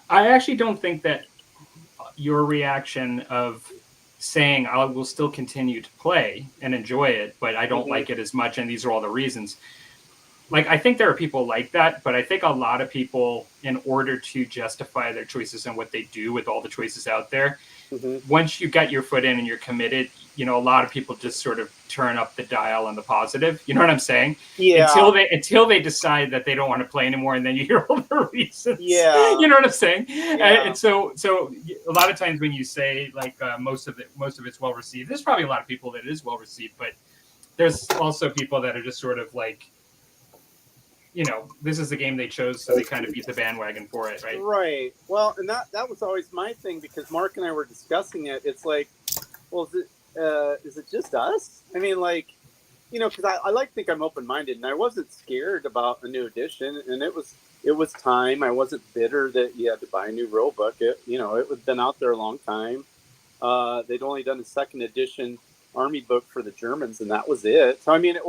I actually don't think that your reaction of saying I will still continue to play and enjoy it, but I don't like it as much, and these are all the reasons. Like, I think there are people like that, but I think a lot of people, in order to justify their choices and what they do with all the choices out there, once you got your foot in and you're committed, a lot of people just sort of turn up the dial on the positive. You know what I'm saying? Yeah. Until they decide that they don't want to play anymore, and then you hear all the reasons. Yeah. You know what I'm saying? Yeah. And so a lot of times when you say like most of it's well received, there's probably a lot of people that it is well received, but there's also people that are just sort of like, this is the game they chose, so they kind of beat the bandwagon for it, right? Right. Well, and that was always my thing, because Mark and I were discussing it. It's like, well, is it just us? I mean, like, because I like to think I'm open-minded, and I wasn't scared about a new edition, and it was time. I wasn't bitter that you had to buy a new rule book. It had been out there a long time. They'd only done a second edition army book for the Germans, and that was it. So I mean,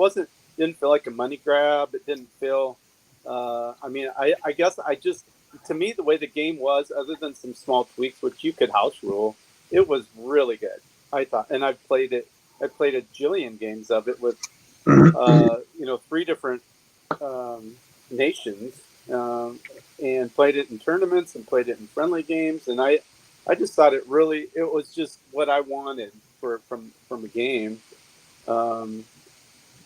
didn't feel like a money grab. It didn't feel. I guess to me, the way the game was, other than some small tweaks, which you could house rule, it was really good. I thought, and I've played it. I played a jillion games of it with, 3 different nations, and played it in tournaments and played it in friendly games. And I just thought it was just what I wanted from a game.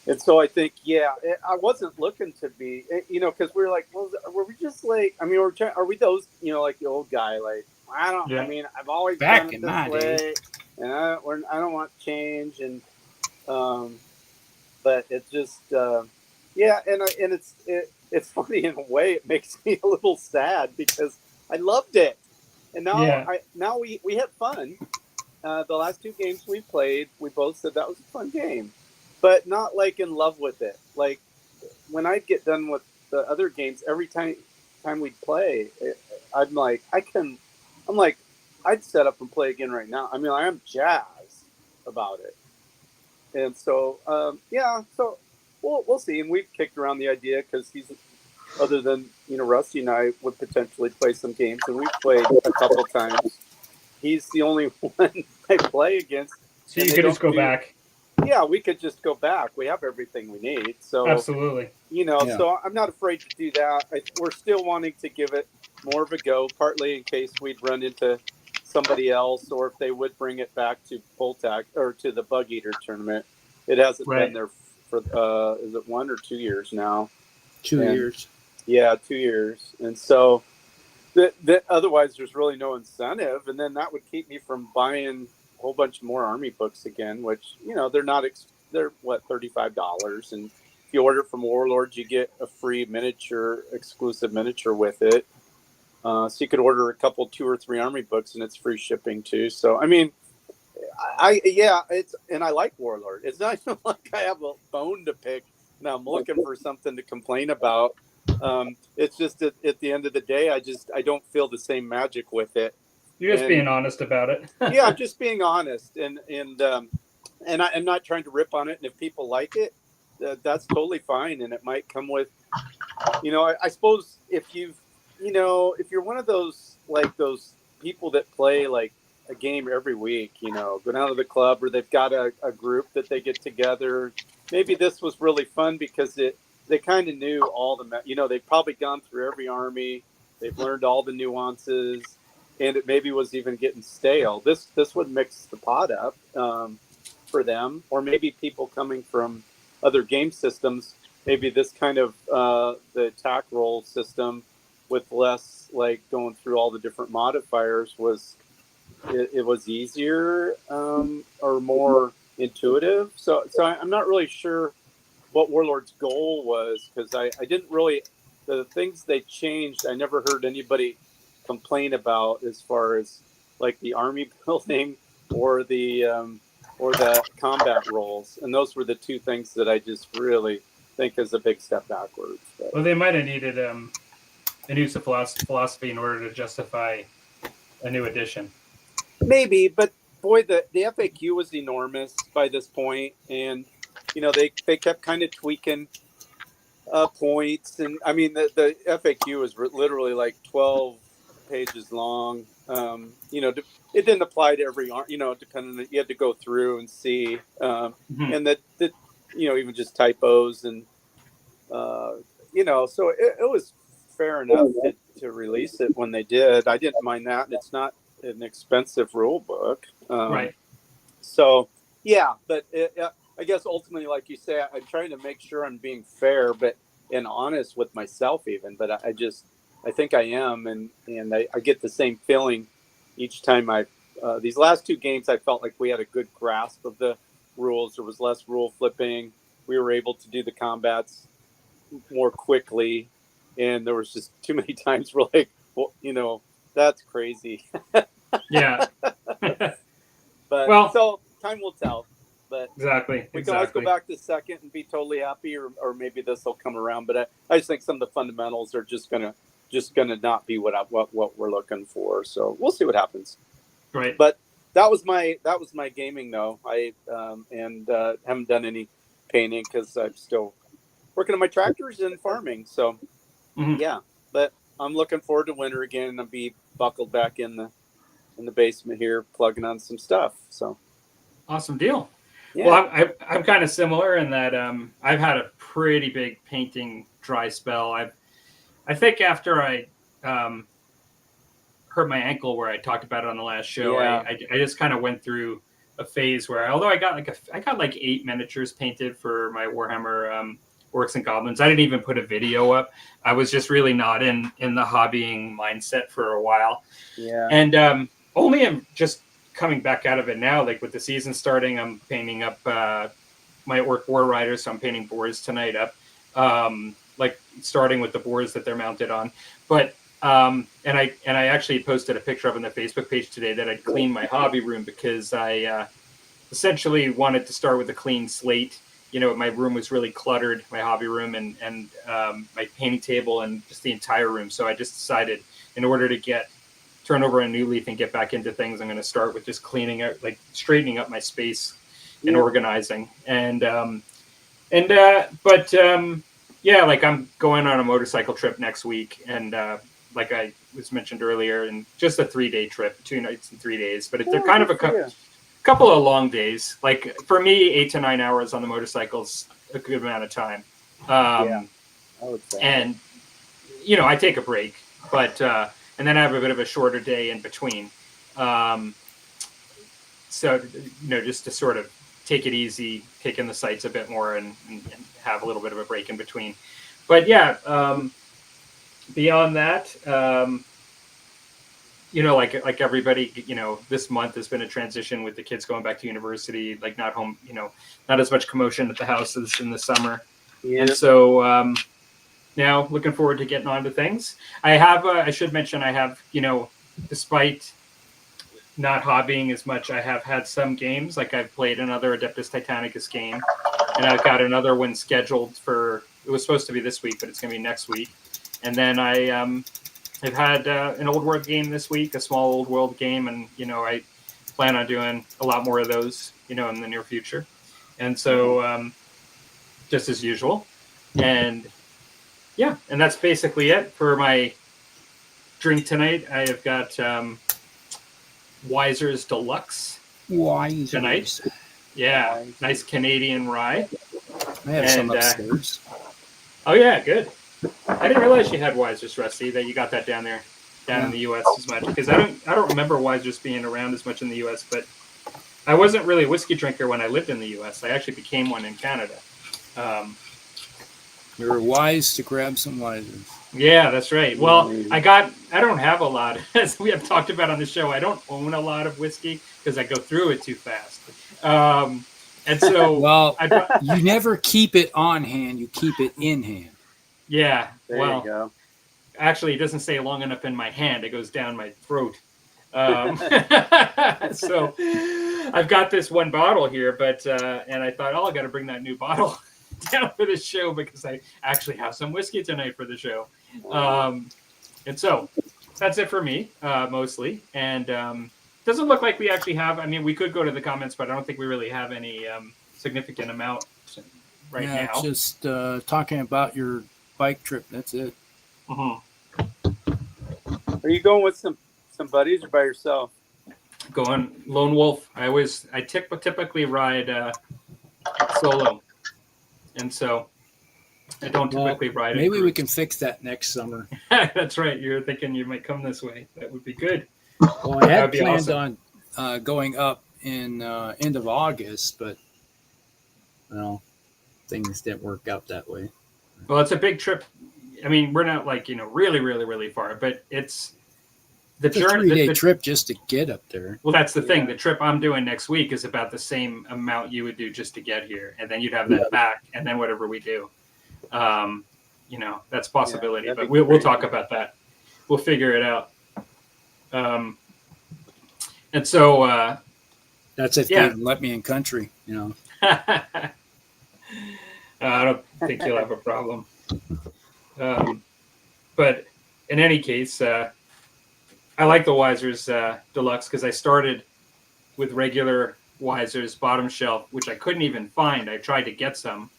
And so I think, I wasn't looking to be, because we were like, well, were we just like, I mean, are we those, like the old guy, like, I mean, I've always Back done it in this my way, day. and I don't want change, and, but it just, and it's funny in a way. It makes me a little sad because I loved it, and now we had fun. The last 2 games we played, we both said that was a fun game, but not like in love with it. Like when I'd get done with the other games, every time we'd play, I'm like, I'd set up and play again right now. I mean, I am jazzed about it. And so, so we'll see. And we've kicked around the idea, because he's, other than, Rusty and I would potentially play some games, and we've played a couple times. He's the only one I play against. So you could just go back. Yeah, we could just go back. We have everything we need. So absolutely. So I'm not afraid to do that. We're still wanting to give it more of a go, partly in case we'd run into somebody else, or if they would bring it back to Poltac or to the Bug Eater tournament. It hasn't been there for, is it 1 or 2 years now? 2 years. Yeah, 2 years. And so otherwise there's really no incentive. And then that would keep me from buying a whole bunch more army books again, which, they're not, they're what, $35. And if you order from Warlords, you get a free exclusive miniature with it. So you could order a couple, 2 or 3 army books, and it's free shipping too. So, I mean, and I like Warlord. It's not even like I have a bone to pick and I'm looking for something to complain about. It's just that at the end of the day, I don't feel the same magic with it. You're just being honest about it. Yeah, I'm just being honest, and I'm not trying to rip on it. And if people like it, that's totally fine. And it might come with, I suppose if you're one of those, like those people that play like a game every week, go down to the club, or they've got a group that they get together. Maybe this was really fun because they kind of knew all the, they've probably gone through every army. They've learned all the nuances, and it maybe was even getting stale. This would mix the pot up for them, or maybe people coming from other game systems. Maybe this kind of the attack roll system with less like going through all the different modifiers was easier or more intuitive. So I'm not really sure what Warlord's goal was, because I didn't really, the things they changed, I never heard anybody complain about as far as like the army building or the combat roles. And those were the 2 things that I just really think is a big step backwards. But. Well, they might have needed a new philosophy in order to justify a new edition. Maybe, but boy, the FAQ was enormous by this point, and they kept kind of tweaking points, and I mean the FAQ was literally like 12 pages long. It didn't apply to every depending, you had to go through and see, Mhm. and that even just typos and so it was fair enough to release it when they did. I didn't mind that, and it's not an expensive rule book. Right. So yeah, but I guess ultimately, like you say, I'm trying to make sure I'm being fair, and honest with myself even. But I think I am, and I get the same feeling each time these last two games, I felt like we had a good grasp of the rules. There was less rule flipping. We were able to do the combats more quickly, and there was just too many times we're like, well, that's crazy. Yeah. But Well, so time will tell. But exactly. we can always go back to second and be totally happy, or maybe this will come around. But I just think some of the fundamentals are just gonna not be what we're looking for. So we'll see what happens. Right. But that was my gaming though. I haven't done any painting because I'm still working on my tractors and farming. So yeah, but I'm looking forward to winter again, and I'll be buckled back in the basement here, plugging on some stuff. So awesome deal. yeah. Well, I'm kind of similar in that I've had a pretty big painting dry spell. I think after I hurt my ankle, where I talked about it on the last show, Yeah. I just kind of went through a phase where, although I got like 8 miniatures painted for my Warhammer Orcs and Goblins, I didn't even put a video up. I was just really not in the hobbying mindset for a while. Yeah. And only I'm just coming back out of it now. Like with the season starting, I'm painting up my Orc War Riders, so I'm painting boars tonight up, like starting with the boars that they're mounted on. But and I actually posted a picture up on the Facebook page today that I'd cleaned my hobby room because I essentially wanted to start with a clean slate. My room was really cluttered, my hobby room and my painting table and just the entire room. So I just decided, in order to turn over a new leaf and get back into things, I'm going to start with just cleaning out, like straightening up my space and organizing. Yeah, like I'm going on a motorcycle trip next week, and like I was mentioned earlier, and just a 3-day trip, 2 nights and 3 days. But they're kind of a couple of long days. Like for me, 8 to 9 hours on the motorcycle's a good amount of time. I would say. And I take a break, but and then I have a bit of a shorter day in between. So just to sort of take it easy, take in the sights a bit more, and have a little bit of a break in between. But yeah, beyond that, like everybody, this month has been a transition with the kids going back to university, like not home, not as much commotion at the house as in the summer. Yeah. And so now looking forward to getting on to things. I should mention, I have, despite not hobbying as much, I have had some games. Like I've played another Adeptus Titanicus game, and I've got another one scheduled for, it was supposed to be this week, but it's going to be next week. And then I've had an old world game this week, a small old world game, and I plan on doing a lot more of those, in the near future. And so just as usual. And yeah, and that's basically it for my drink tonight. I have got Wiser's Deluxe tonight. Yeah, nice Canadian rye. I have some upstairs. Oh yeah, good. I didn't realize you had Wiser's, Rusty, that you got that down in the U.S. as much, because I don't remember Wiser's being around as much in the U.S. But I wasn't really a whiskey drinker when I lived in the U.S. I actually became one in Canada. You were wise to grab some Wisers. Yeah, that's right. Well, I don't have a lot, as we have talked about on the show. I don't own a lot of whiskey because I go through it too fast. And so, well, you never keep it on hand; you keep it in hand. Yeah. There you go. Actually, it doesn't stay long enough in my hand; it goes down my throat. So, I've got this one bottle here, but and I thought, I got to bring that new bottle down for the show because I actually have some whiskey tonight for the show. And so that's it for me, mostly. And doesn't look like we actually have, I mean, we could go to the comments, but I don't think we really have any significant amount right yeah, now. just talking about your bike trip. That's it. Mhm. Are you going with some buddies or by yourself? Going lone wolf. I typically ride solo, and so I don't Well, typically ride in maybe we groups. can fix that next summer. That's right. You're thinking you might come this way. That would be good. Well, I That had would be planned awesome. on going up in end of August, but well, things didn't work out that way. Well, it's a big trip. I mean, we're not like really, really, really far, but it's the It's a journey. 3-day trip just to get up there. Well, that's the thing. Yeah. The trip I'm doing next week is about the same amount you would do just to get here, and then you'd have that back, and then whatever we do. That's a possibility, that'd but be we'll great. talk about that. We'll figure it out. And so, That's if Yeah. they let me in country, you know. I don't think you'll have a problem. But in any case, I like the Wisers Deluxe because I started with regular Wisers bottom shelf, which I couldn't even find. I tried to get some,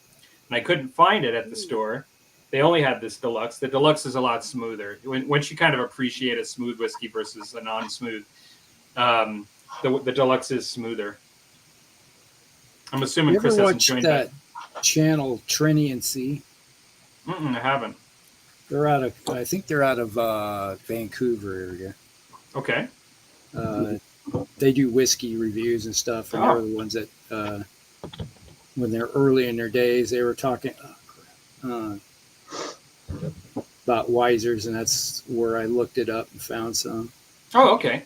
and I couldn't find it at the store. They only had this Deluxe. The Deluxe is a lot smoother. Once you kind of appreciate a smooth whiskey versus a non-smooth, the Deluxe is smoother. I'm assuming You Chris ever hasn't watched joined that channel Trini and C? I haven't. I think they're out of Vancouver area. Okay. They do whiskey reviews and stuff, and they're the ones that when they're early in their days, they were talking about Wisers, and that's where I looked it up and found some. Oh, okay.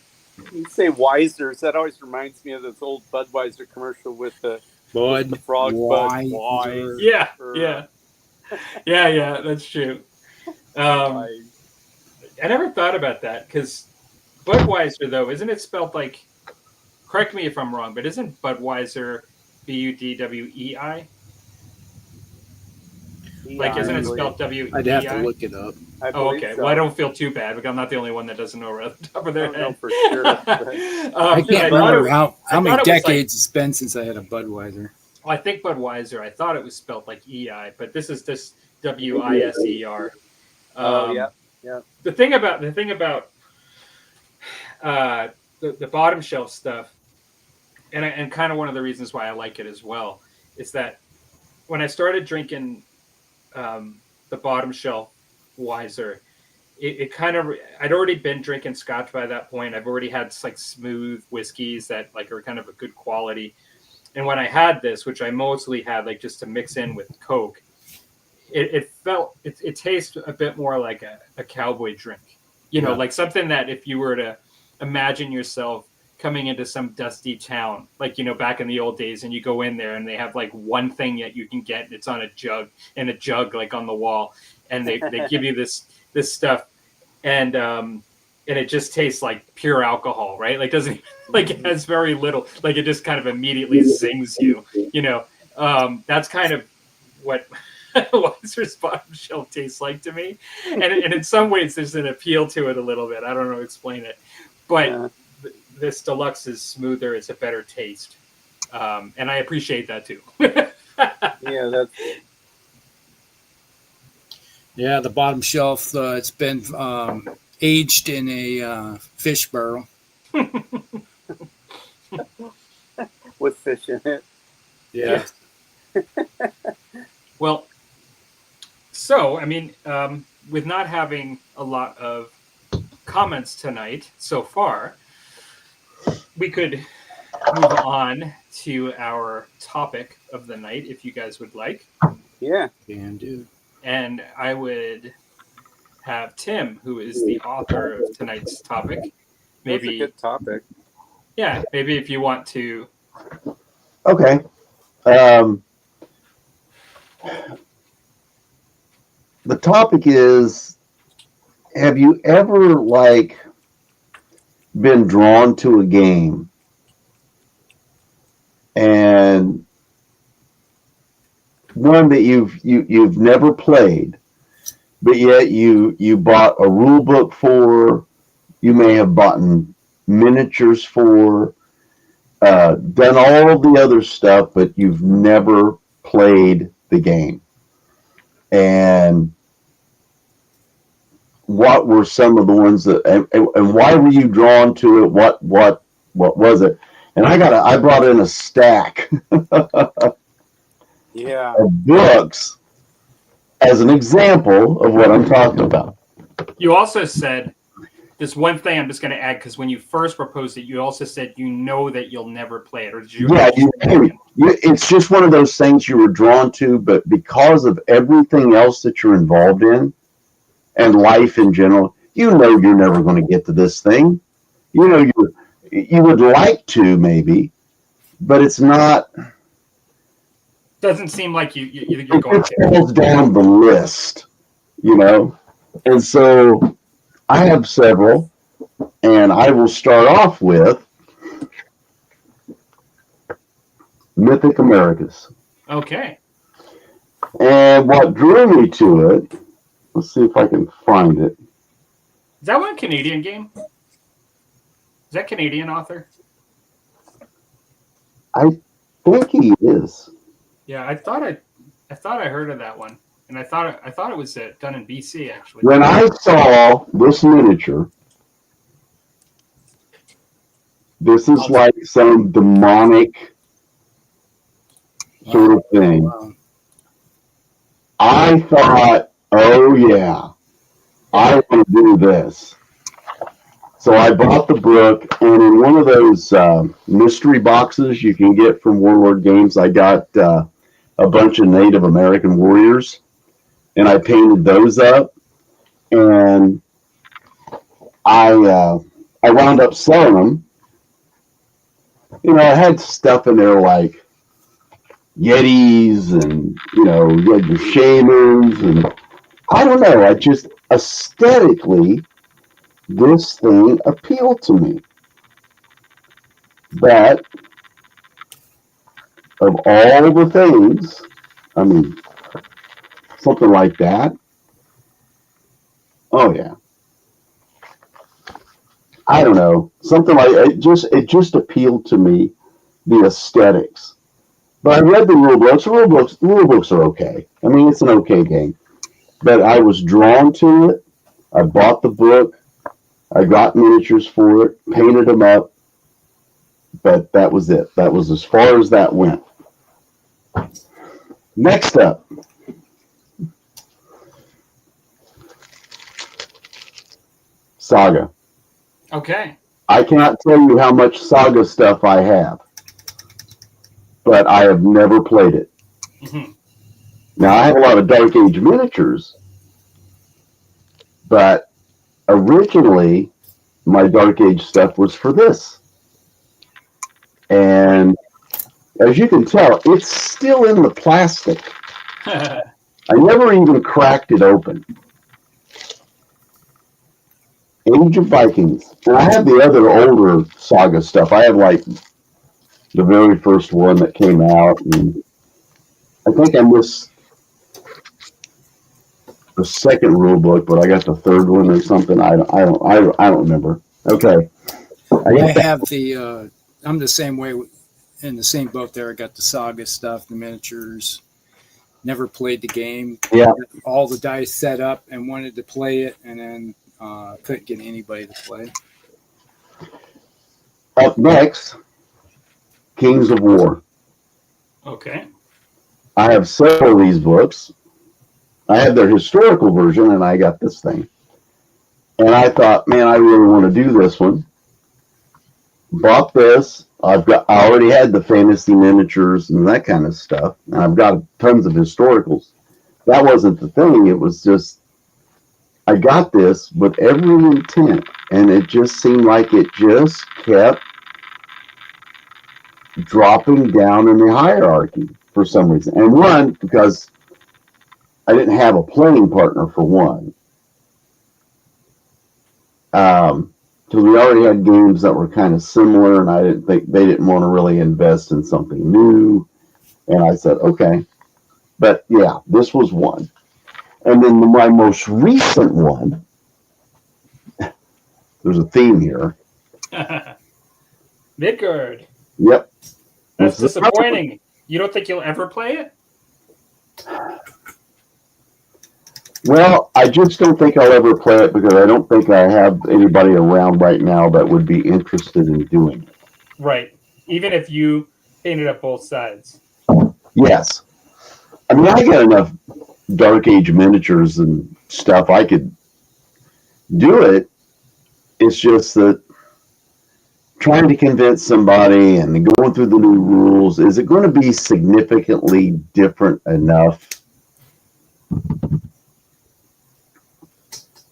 You say Wisers. That always reminds me of this old Budweiser commercial with the frog Bud. Weiser. Yeah. That's true. I never thought about that because Budweiser, though, isn't it spelled like? Correct me if I'm wrong, but isn't Budweiser Budwei? Like, isn't it spelled WEI? I'd have to look it up. Oh, okay. So. Well, I don't feel too bad because I'm not the only one that doesn't know right off the top of their head. No, for sure. I can't remember how many decades it's been since I had a Budweiser. Well, I think Budweiser. I thought it was spelled like EI, but this is this WISER. Yeah. The thing about the bottom shelf stuff, and kind of one of the reasons why I like it as well, is that when I started drinking the bottom shelf Wiser, it kind of, I'd already been drinking Scotch by that point. I've already had like smooth whiskeys that like are kind of a good quality. And when I had this, which I mostly had like just to mix in with Coke, it tastes a bit more like a cowboy drink, like something that if you were to imagine yourself coming into some dusty town, like, back in the old days, and you go in there and they have like one thing that you can get and it's on a jug like on the wall, and they give you this stuff, and it just tastes like pure alcohol, right? Like doesn't like it has very little, like it just kind of immediately zings you, that's kind of what Wiser's bottom shelf tastes like to me, and in some ways there's an appeal to it a little bit. I don't know how to explain it, but this Deluxe is smoother. It's a better taste, and I appreciate that too. The bottom shelf. It's been aged in a fish barrel with fish in it. Yeah. Well, so I mean, with not having a lot of comments tonight so far, we could move on to our topic of the night if you guys would like. Yeah. Can do. And I would have Tim, who is the author of tonight's topic. Maybe that's a good topic. Yeah, maybe if you want to. Okay. The topic is, have you ever been drawn to a game and one that you've never played, but yet you bought a rule book for, you may have bought miniatures for, done all the other stuff, but you've never played the game. And what were some of the ones that, and why were you drawn to it? What was it? And I brought in a stack Yeah. of books as an example of what I'm talking about. You also said this one thing I'm just going to add, because when you first proposed it, you also said you know that you'll never play it. Or did you? Yeah, it's just one of those things you were drawn to, but because of everything else that you're involved in and life in general, you know you're never going to get to this thing. You know you would like to maybe, but it's not. Doesn't seem like you're going It to. falls down the list, you know. And so I have several, and I will start off with Mythic Americas. Okay. And what drew me to it, let's see if I can find it. Is that one a Canadian game? Is that Canadian author? I think he is. Yeah, I thought I heard of that one, and I thought it was done in BC actually. When I saw this miniature, this is like some demonic sort of thing. Wow. I thought, oh yeah, I want to do this. So I bought the book, and in one of those mystery boxes you can get from Warlord Games, I got a bunch of Native American warriors, and I painted those up, and I wound up selling them. You know, I had stuff in there like Yetis, and you know, you had your shamans, and I don't know. I just aesthetically, this thing appealed to me. But of all the things, I mean, something like that. Oh yeah. I don't know. Something like it just appealed to me, the aesthetics. But I read the rule books. The rule books are okay. I mean, it's an okay game. But I was drawn to it. I bought the book. I got miniatures for it, painted them up. But that was it. That was as far as that went. Next up. Saga. Okay. I cannot tell you how much Saga stuff I have, but I have never played it. Mm-hmm. Now, I have a lot of Dark Age miniatures, but originally my Dark Age stuff was for this. And as you can tell, it's still in the plastic. I never even cracked it open. Age of Vikings. And I have the other older Saga stuff. I have like the very first one that came out, and I think I missed the second rule book, but I got the third one or something. I don't remember. Okay. I have the. I'm the same way in the same boat there. I got the Saga stuff, the miniatures. Never played the game. Yeah. All the dice set up and wanted to play it, and then couldn't get anybody to play. Up next, Kings of War. Okay. I have several of these books. I had their historical version, and I got this thing. And I thought, man, I really want to do this one. Bought this. I already had the fantasy miniatures and that kind of stuff, and I've got tons of historicals. That wasn't the thing. It was just I got this with every intent, and it just seemed like it just kept dropping down in the hierarchy for some reason. And one, because I didn't have a playing partner for one. Because we already had games that were kind of similar, and I didn't think they didn't want to really invest in something new. And I said, okay. But yeah, this was one. And then my most recent one, there's a theme here. Midgard. Yep. That's disappointing. You don't think you'll ever play it? Well, I just don't think I'll ever play it because I don't think I have anybody around right now that would be interested in doing it. Right. Even if you painted up both sides. Yes. I mean, I got enough Dark Age miniatures and stuff. I could do it. It's just that trying to convince somebody and going through the new rules, is it going to be significantly different enough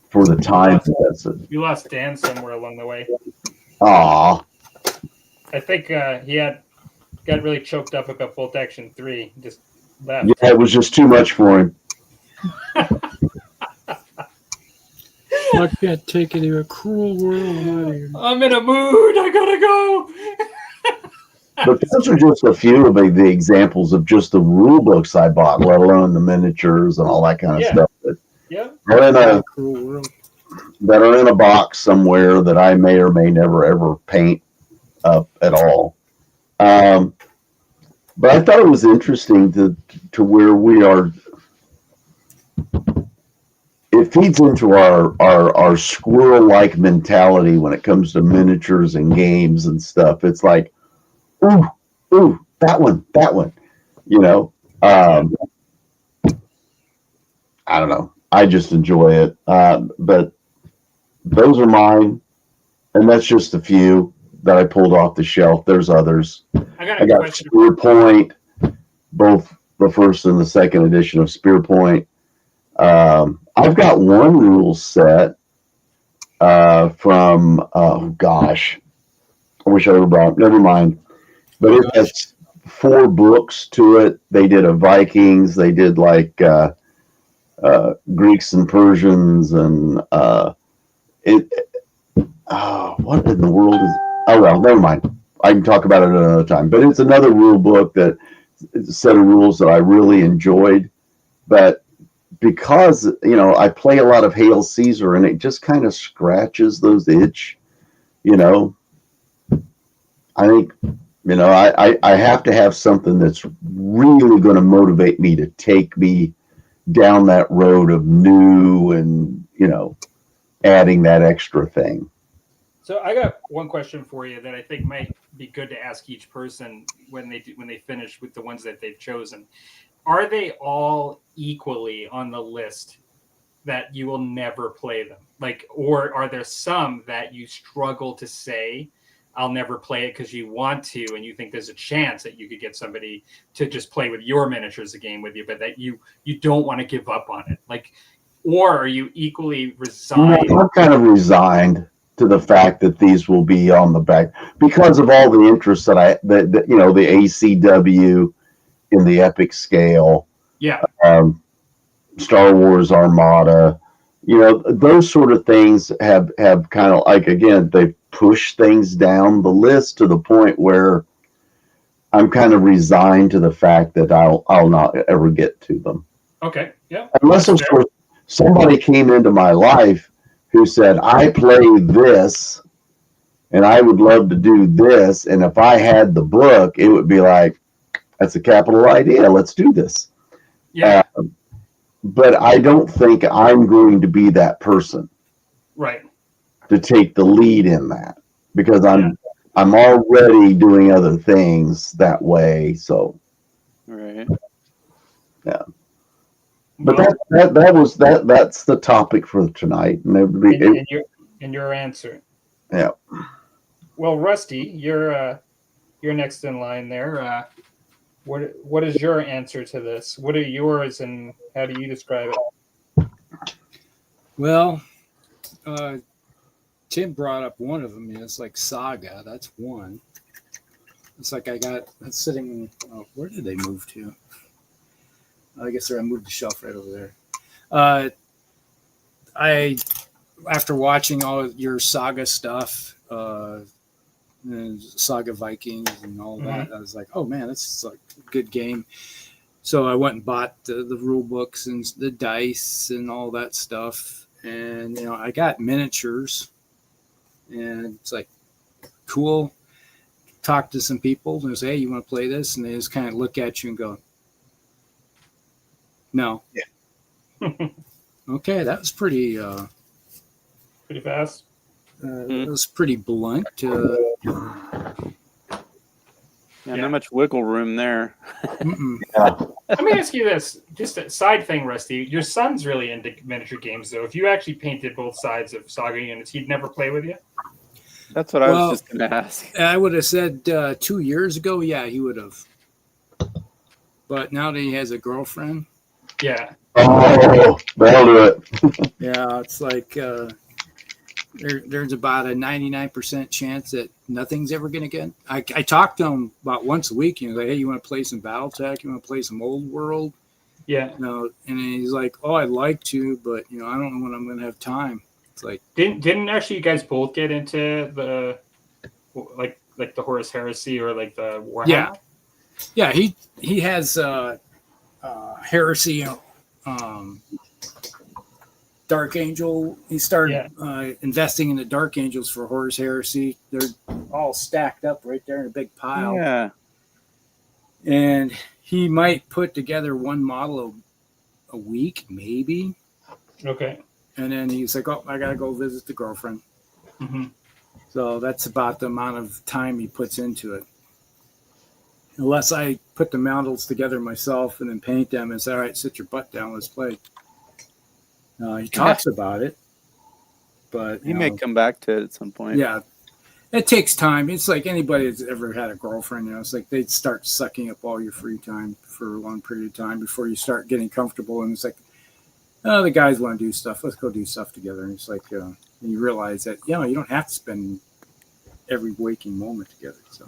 for the time invested? You lost Dan somewhere along the way. Aw. I think he got really choked up about Bolt Action 3. Just left. Yeah, it was just too much for him. I can't take it in a cruel world. I'm in a mood. I gotta go. But those are just a few of the examples of just the rule books I bought, let alone the miniatures and all that kind of stuff that that are in a box somewhere that I may or may never ever paint up at all. But I thought it was interesting to where we are. It feeds into our squirrel-like mentality when it comes to miniatures and games and stuff. It's like, ooh, that one, you know. I don't know. I just enjoy it. But those are mine, and that's just a few that I pulled off the shelf. There's others. I got Spear Point, both the first and the second edition of Spear Point. I've got one rule set from, oh gosh, I wish I would have brought, never mind. But it has 4 books to it. They did a Vikings, they did like Greeks and Persians, and what in the world is, oh well, never mind. I can talk about it another time. But it's another rule book that it's a set of rules that I really enjoyed. But because, you know, I play a lot of Hail Caesar and it just kind of scratches those itch, you know. I think, you know, I have to have something that's really going to motivate me to take me down that road of new and, you know, adding that extra thing. So I got one question for you that I think might be good to ask each person when they finish with the ones that they've chosen. Are they all equally on the list that you will never play them? Like, or are there some that you struggle to say, I'll never play it because you want to, and you think there's a chance that you could get somebody to just play with your miniatures a game with you, but that you don't want to give up on it? Like, or are you equally resigned? I'm kind of resigned to the fact that these will be on the back because of all the interest that you know, the ACW in the epic scale, Star Wars Armada, you know, those sort of things have kind of like, again, they've pushed things down the list to the point where I'm kind of resigned to the fact that I'll not ever get to them. Okay, yeah. Unless, of course, somebody came into my life who said, I play this and I would love to do this. And if I had the book, it would be like, that's a capital idea. Let's do this. Yeah. But I don't think I'm going to be that person. Right. To take the lead in that because I'm already doing other things that way. So. Right. Yeah. But that's the topic for tonight. And your answer. Yeah. Well, Rusty, you're next in line there. What is your answer to this? What are yours, and how do you describe it? Well, Tim brought up one of them. It's like Saga. That's one. It's like that's sitting. Where did they move to? I guess I moved the shelf right over there. After watching all of your Saga stuff, and Saga Vikings and all that, I was like, oh man, that's like a good game. So I went and bought the rule books and the dice and all that stuff. And, you know, I got miniatures and it's like, cool. Talk to some people and say, hey, you want to play this? And they just kind of look at you and go, No. Yeah. Okay, that was pretty. Pretty fast. It was pretty blunt. Yeah, not much wiggle room there. Yeah. Let me ask you this, just a side thing, Rusty. Your son's really into miniature games, though. If you actually painted both sides of Saga units, he'd never play with you? That's what I Well, was just going to ask. I would have said 2 years ago, yeah, he would have. But now that he has a girlfriend, Yeah. Oh, that'll do it. yeah, it's like there's about a 99% chance that nothing's ever going to get. I talk to him about once a week. Like, hey, you want to play some BattleTech? You want to play some Old World? Yeah. No, and he's like, oh, I'd like to, but I don't know when I'm going to have time. It's like, Didn't actually you guys both get into the like the Horus Heresy or like the Warhammer? Yeah, he has Heresy, Dark Angel. He started investing in the Dark Angels for Horus Heresy. They're all stacked up right there in a big pile. Yeah. And he might put together one model a week, maybe. Okay. And then he's like, oh, I got to go visit the girlfriend. Mm-hmm. So that's about the amount of time he puts into it. Unless I put the models together myself and then paint them and say, all right, sit your butt down, let's play. He talks about it, but He may come back to it at some point. Yeah, it takes time. It's like anybody that's ever had a girlfriend, it's like they start sucking up all your free time for a long period of time before you start getting comfortable. And it's like, oh, the guys want to do stuff. Let's go do stuff together. And it's like, and you realize that, you don't have to spend every waking moment together. So,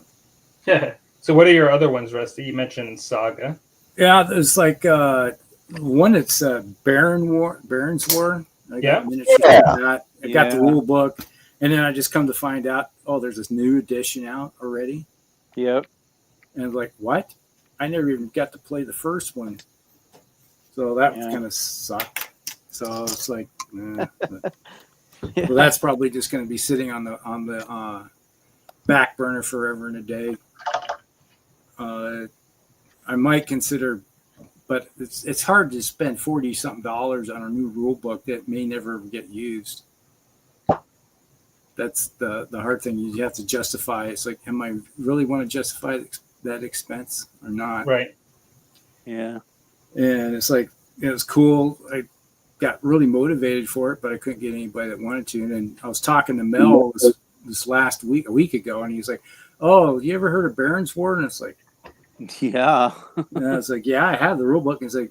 Yeah. So what are your other ones, Rusty? You mentioned Saga. yeah, there's like one that's Baron's War. I got miniatures of that. I got the rule book, and then I just come to find out, oh, there's this new edition out already. Yep. And I was like, what? I never even got to play the first one. So that kind of sucked. So it's like, but well, that's probably just going to be sitting on the back burner forever and a day. I might consider, but it's hard to spend $40-something on a new rule book that may never get used. That's the hard thing. You have to justify. It's like, am I really want to justify that expense or not? Right. Yeah. And it's like, it was cool. I got really motivated for it, but I couldn't get anybody that wanted to. And then I was talking to Mel this last week, a week ago, and he's like, oh, you ever heard of Baron's War? And it's like, yeah. And I was like, yeah, I have the rule book. And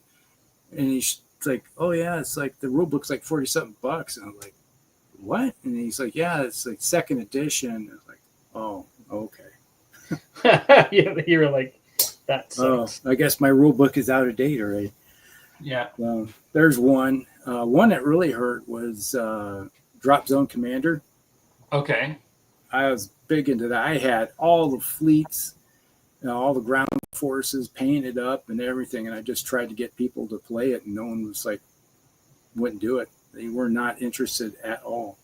he's like, oh yeah, it's like the rule book's like $40-something. And I'm like, what? And he's like, yeah, it's like second edition. And I was like, oh, okay. Yeah, you were like, that sucks. I guess my rule book is out of date already. Yeah. There's one. One that really hurt was Drop Zone Commander. Okay. I was big into that. I had all the fleets, all the ground forces painted up and everything, and I just tried to get people to play it, and no one was like, wouldn't do it. They were not interested at all.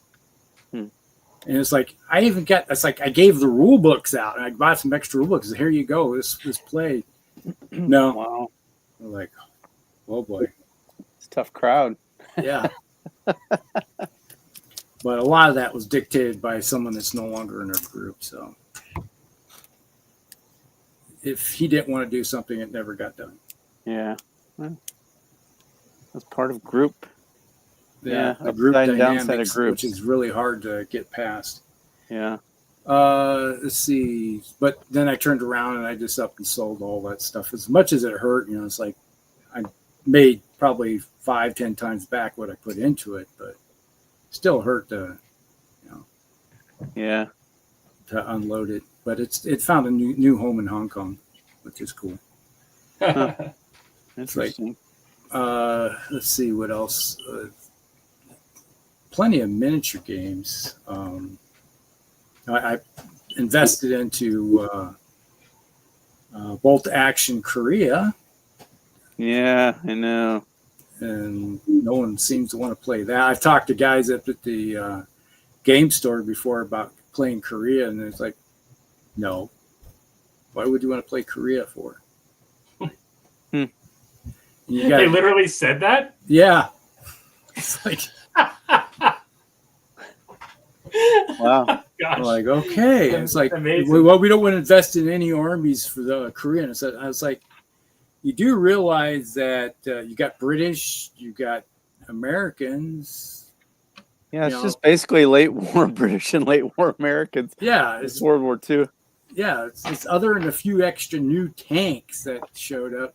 And it's like, I gave the rule books out, and I bought some extra rule books. Here you go, this play. No. Wow. I'm like, oh boy. It's a tough crowd. Yeah. But a lot of that was dictated by someone that's no longer in our group. So if he didn't want to do something, it never got done. Yeah. Well, that's part of group. Yeah, a upside group and downside dynamics, of groups. which is really hard to get past. Yeah. Let's see. But then I turned around and I just up and sold all that stuff. As much as it hurt, it's like I made probably 5-10 times back what I put into it, but still hurt to unload it. But it found a new home in Hong Kong, which is cool. Interesting. Let's see what else. Plenty of miniature games. I invested into Bolt Action Korea. Yeah, I know. And no one seems to want to play that. I've talked to guys up at the game store before about playing Korea, and it's like, no. Why would you want to play Korea for? You They got, literally said that? yeah. It's like, Wow. Gosh. like, okay. It's like, Amazing. well, we don't want to invest in any armies for the Korean. So I was like, you do realize that you got British, you got Americans. Yeah, it's You know, just basically late war British and late war Americans. yeah, It's World War II. yeah. It's other than a few extra new tanks that showed up.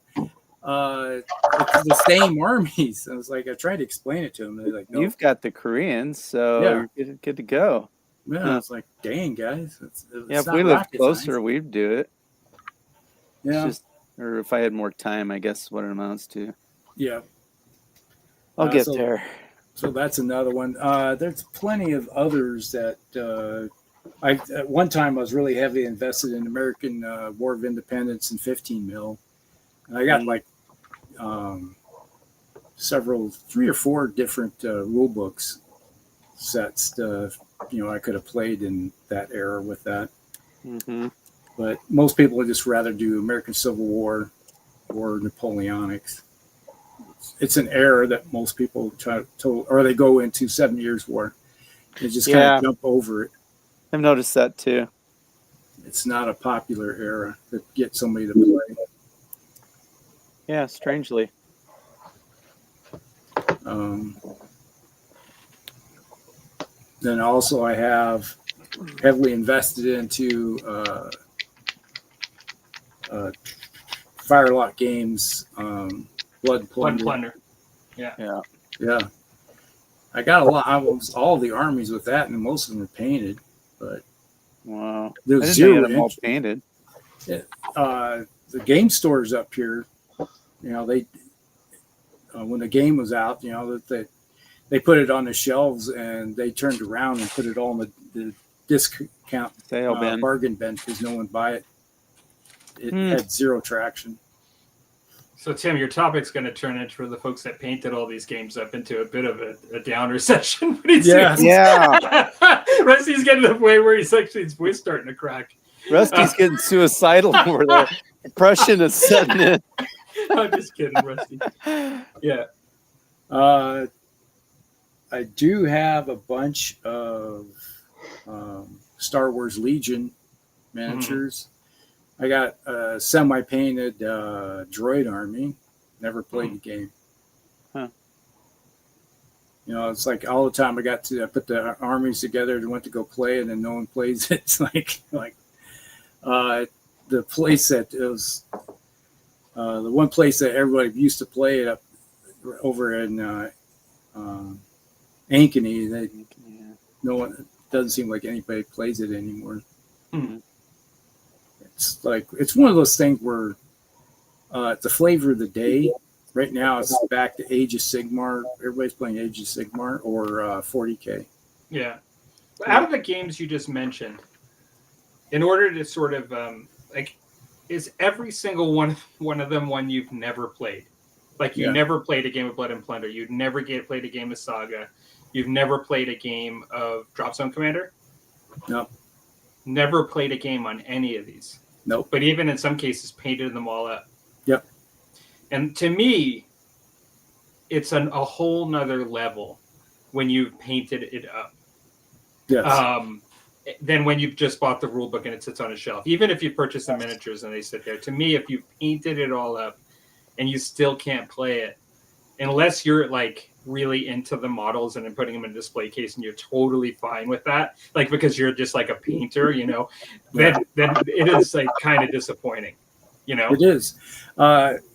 It's the same armies. I was like, I tried to explain it to them. They're like, no. You've got the Koreans, so Yeah. you're good to go. Yeah, I was like, dang, guys. It's Yeah, if not we lived rocket closer, science. we'd do it. Yeah, It's just, or if I had more time, I guess what it amounts to. yeah. I'll get so- there. So that's another one. There's plenty of others that at one time I was really heavily invested in American War of Independence and 15 mil. And I got like three or four different rule books sets. I could have played in that era with that. Mm-hmm. But most people would just rather do American Civil War or Napoleonics. It's an era that most people or they go into 7 Years' War. They just kind of jump over it. I've noticed that too. It's not a popular era to get somebody to play. Yeah, strangely. Then also I have heavily invested into Firelock Games, Blood and Blood Plunder. Plunder. Yeah. Yeah. Yeah. I got all the armies with that, and most of them are painted. But Wow. there's I didn't know you zero had them all interest. painted. The game stores up here, they when the game was out, that they put it on the shelves and they turned around and put it all in the discount Sale bin. bargain bin because no one buy it. It had zero traction. So, Tim, your topic's going to turn into, for the folks that painted all these games up, into a bit of a downer session. Yeah. Rusty's getting to the point where his voice starting to crack. Rusty's getting suicidal over there. Depression is setting in. I'm just kidding, Rusty. Yeah. I do have a bunch of Star Wars Legion miniatures. I got a semi-painted droid army. Never played the game. Huh. It's like all the time I got to put the armies together and went to go play it, and no one plays it. It's like the place that it was the one place that everybody used to play it up over in Ankeny. No one, doesn't seem like anybody plays it anymore. Mm-hmm. It's one of those things where it's the flavor of the day. Right now, it's back to Age of Sigmar. Everybody's playing Age of Sigmar or 40K. Yeah. Out of the games you just mentioned, in order to sort of is every single one of them one you've never played? Like you never played a game of Blood and Plunder. You'd never played a game of Saga. You've never played a game of Drop Zone Commander? No. Never played a game on any of these. Nope. But even in some cases, painted them all up. Yep. And to me, it's a whole nother level when you've painted it up. Yes. Than when you've just bought the rule book and it sits on a shelf. Even if you purchase the miniatures and they sit there. To me, if you've painted it all up and you still can't play it, unless you're like really into the models and then putting them in a display case and you're totally fine with that, like because you're just like a painter, then it is like kind of disappointing, It is.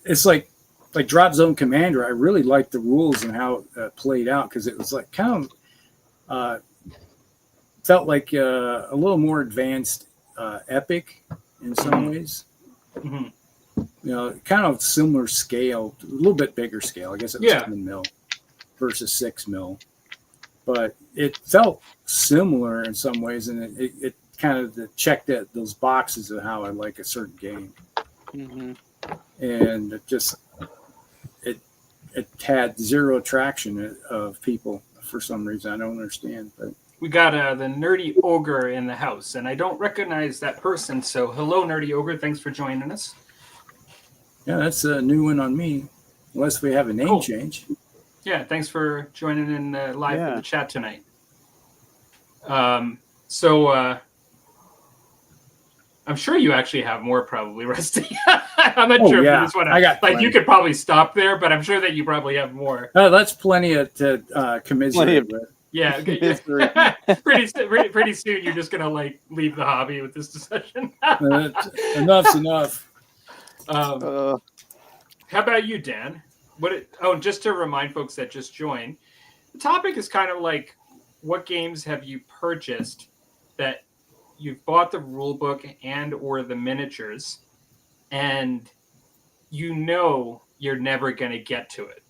It's like Drop Zone Commander. I really liked the rules and how it played out because it was like kind of felt like a little more advanced Epic in some ways. Mm-hmm. Kind of similar scale, a little bit bigger scale. I guess it was 10 mil versus 6 mil, but it felt similar in some ways, and it kind of checked those boxes of how I like a certain game. Mm-hmm. And it had zero traction of people for some reason. I don't understand, but we got the Nerdy Ogre in the house, and I don't recognize that person. So hello, Nerdy Ogre. Thanks for joining us. yeah, that's a new one on me. unless we have a name Cool. change. Yeah, thanks for joining in live Yeah. for the chat tonight. So I'm sure you actually have more, probably, Rusty. I'm not sure if yeah. you just want to. I got Like, plenty. you could probably stop there, but I'm sure that you probably have more. That's plenty to Plenty commiserate of- with. Yeah, okay, Misery. pretty soon you're just gonna like leave the hobby with this discussion. Enough's enough. How about you, Dan? Just to remind folks that just joined, the topic is kind of like, what games have you purchased that you've bought the rule book and or the miniatures, and you know you're never going to get to it,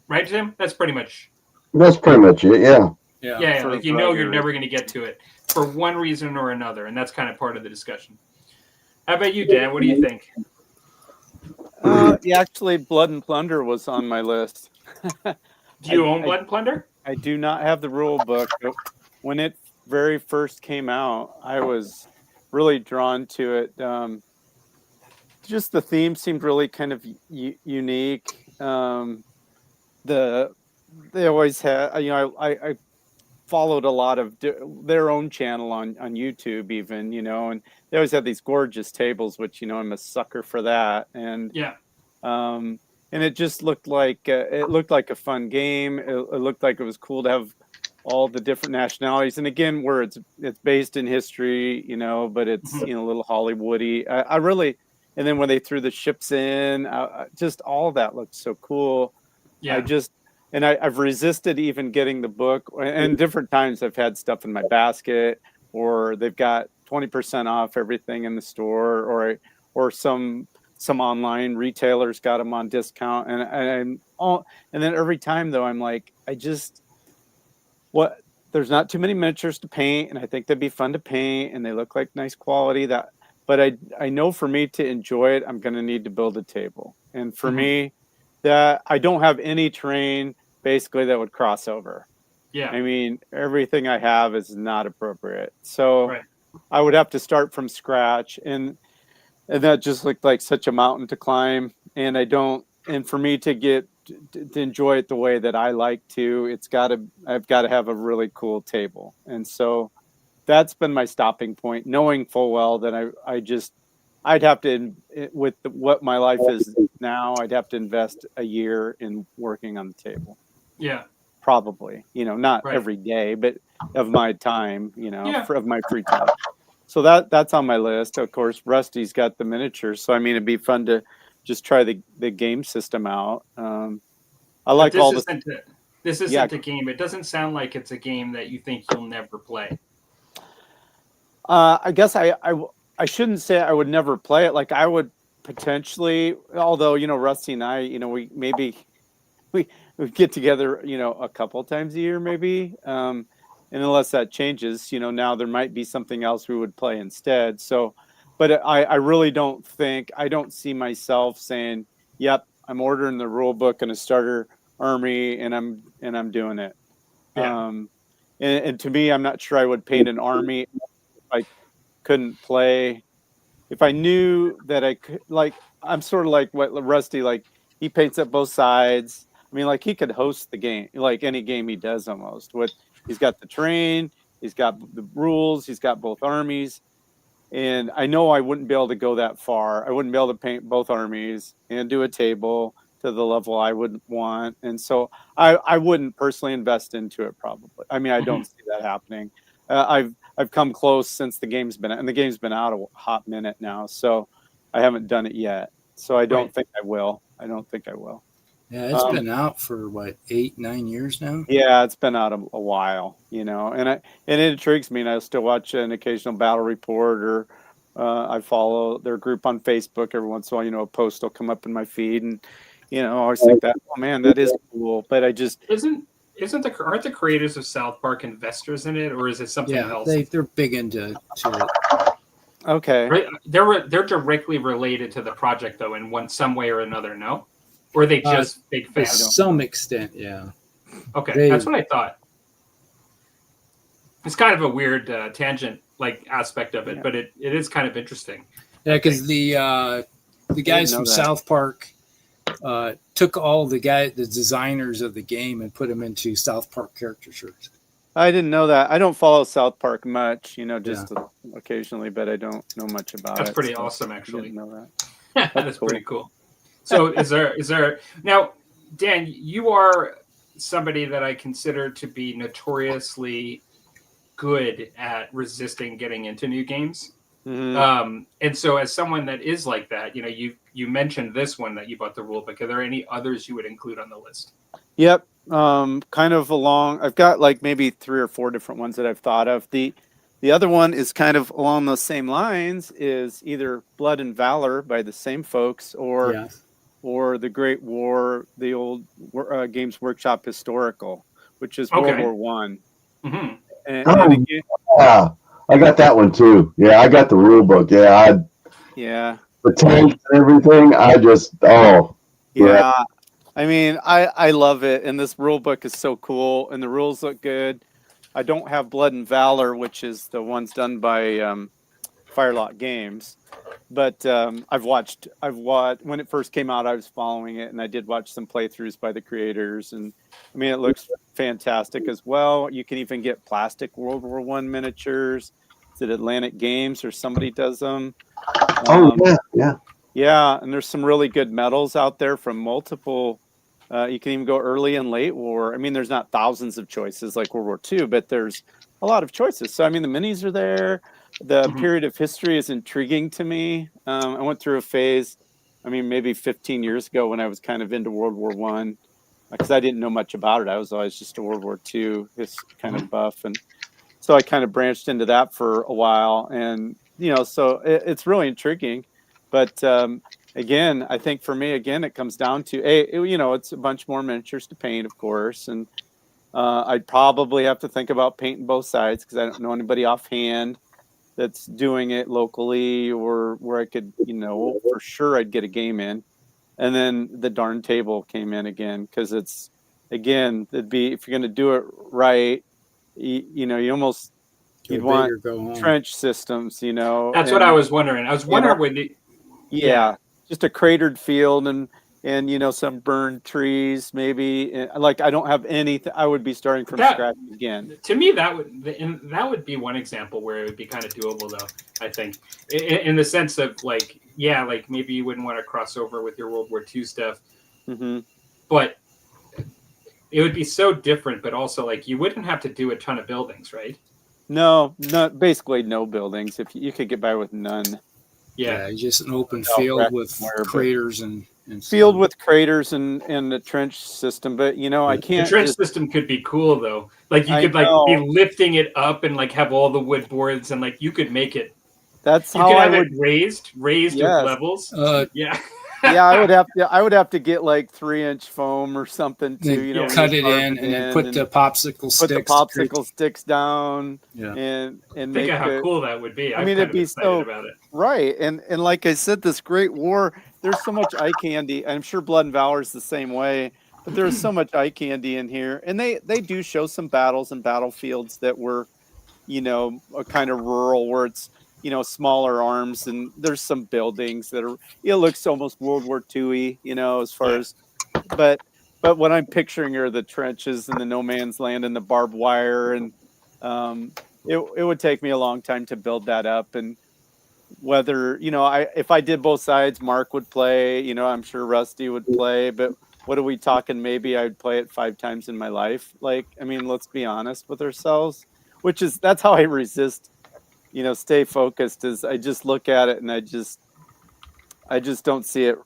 right, Tim? That's pretty much it. Yeah. yeah. For Like, you know you're never going to get to it for one reason or another, and that's kind of part of the discussion. How about you, Dan? What do you think? Yeah, actually, Blood and Plunder was on my list. Do you own Blood and Plunder? I do not have the rule book. But when it very first came out, I was really drawn to it. Just the theme seemed really kind of unique. They always had, I followed a lot of their own channel on YouTube, even, and they always had these gorgeous tables, which, I'm a sucker for that. And Yeah. And it just looked like a fun game. It looked like it was cool to have all the different nationalities. And again, where it's based in history, but it's a little Hollywoody. I really, and then when they threw the ships in, just all that looked so cool. Yeah. I've resisted even getting the book. And different times I've had stuff in my basket, or they've got 20% off everything in the store, or some online retailers got them on discount, and then every time though I'm like, there's not too many miniatures to paint, and I think they'd be fun to paint, and they look like nice quality, but I know for me to enjoy it, I'm going to need to build a table. And for me, that I don't have any terrain basically that would cross over. Yeah. I mean, everything I have is not appropriate, so Right. I would have to start from scratch, and that just looked like such a mountain to climb. And for me to enjoy it the way that I like to, I've got to have a really cool table. And so that's been my stopping point, knowing full well that I'd have to, with what my life is now, I'd have to invest a year in working on the table. Yeah. Probably, not Right. every day, but of my time, Yeah. of my free time. So that's on my list. Of course, Rusty's got the miniatures, so I mean, it'd be fun to just try the game system out. I like all the. This isn't a game. It doesn't sound like it's a game that you think you'll never play. I guess I shouldn't say I would never play it. Like, I would potentially, although Rusty and I, we get together, a couple times a year, maybe. And unless that changes, now there might be something else we would play instead. So, but I really don't see myself saying, "Yep, I'm ordering the rule book and a starter army, and I'm doing it." Yeah. And to me, I'm not sure I would paint an army if I couldn't play. If I knew that I could, like, I'm sort of like what Rusty, like, he paints up both sides. I mean, like, he could host the game, like any game he does almost. He's got the terrain, he's got the rules, he's got both armies. And I know I wouldn't be able to go that far. I wouldn't be able to paint both armies and do a table to the level I would want. And so I wouldn't personally invest into it, probably. I mean, I don't see that happening. I've come close since the game's been out a hot minute now, so I haven't done it yet. So I don't think I will. Yeah, it's been out for what, 8-9 years now. Yeah, it's been out a while, and it intrigues me. And I still watch an occasional battle report, or I follow their group on Facebook every once in a while. A post will come up in my feed, and I always think that, oh man, that is cool. But I just aren't the creators of South Park investors in it, or is it something else? They're big into it. Okay, they're directly related to the project though in some way or another. No. Or are they just big To fans? some extent, yeah. Okay, that's what I thought. It's kind of a weird tangent aspect of it, but it is kind of interesting. Yeah, because the guys from South Park took all the designers of the game and put them into South Park caricatures. I didn't know that. I don't follow South Park much, just Yeah. occasionally, but I don't know much about That's it. pretty so awesome, I actually. didn't know that. That's pretty cool. So is there now, Dan, you are somebody that I consider to be notoriously good at resisting getting into new games. And so as someone that is like that, you mentioned this one that you bought the rule book. Are there any others you would include on the list? Yep. Kind of along. I've got like maybe 3 or 4 different ones that I've thought of. The other one is kind of along those same lines. Is either Blood and Valor by the same folks, or the Great War, the old Games Workshop historical, which is World War One. Mm-hmm. And again, yeah, I got that one too. Yeah, I got the rule book. Yeah, the tanks and everything. Yeah. I mean, I love it, and this rule book is so cool, and the rules look good. I don't have Blood and Valor, which is the ones done by Firelock Games, but I've watched when it first came out. I was following it, and I did watch some playthroughs by the creators, and I mean, it looks fantastic as well. You can even get plastic World War One miniatures. Is it Atlantic Games or somebody does them? Yeah, and there's some really good medals out there from multiple. You can even go early and late war. I mean, there's not thousands of choices like World War II, but there's a lot of choices. So, I mean, the minis are there. The period of history is intriguing to me. I went through a phase, I mean, maybe 15 years ago when I was kind of into World War One, because I didn't know much about it. I was always just a World War II kind of buff. And so I kind of branched into that for a while. And, so it's really intriguing. But again, I think for me, it comes down to it's a bunch more miniatures to paint, of course, and I'd probably have to think about painting both sides because I don't know anybody offhand that's doing it locally or where I could, for sure I'd get a game in. And then the darn table came in again because it'd be if you're going to do it right, you'd want trench systems, That's what I was wondering. I was wondering when just a cratered field and some burned trees maybe. Like I don't have anything. I would be starting from scratch again. To me, that would be one example where it would be kind of doable, though. I think in the sense of like maybe you wouldn't want to cross over with your World War II stuff, but it would be so different. But also like you wouldn't have to do a ton of buildings, right? No, basically no buildings. If you could get by with none. Yeah, just an open field with craters and field with craters and a trench system. But I can't. The trench system could be cool though. Like you could be lifting it up and like have all the wood boards and like you could make it. That's you how could I have would it raised with levels. I would have to get like 3-inch foam or something to cut it in and then put the popsicle sticks down. And think of how cool that would be. I mean, it'd be so about it. Right. And like I said, this Great War, there's so much eye candy. I'm sure Blood and Valor is the same way, but there's so much eye candy in here. And they do show some battles and battlefields that were, a kind of rural where it's, smaller arms, and there's some buildings that are, it looks almost World War II-y, as far as, but what I'm picturing are the trenches and the no man's land and the barbed wire. And it would take me a long time to build that up. And whether, if I did both sides, Mark would play, I'm sure Rusty would play, but what are we talking? Maybe I'd play it 5 times in my life. Like, I mean, let's be honest with ourselves, that's how I resist, stay focused is I just look at it and I just don't see it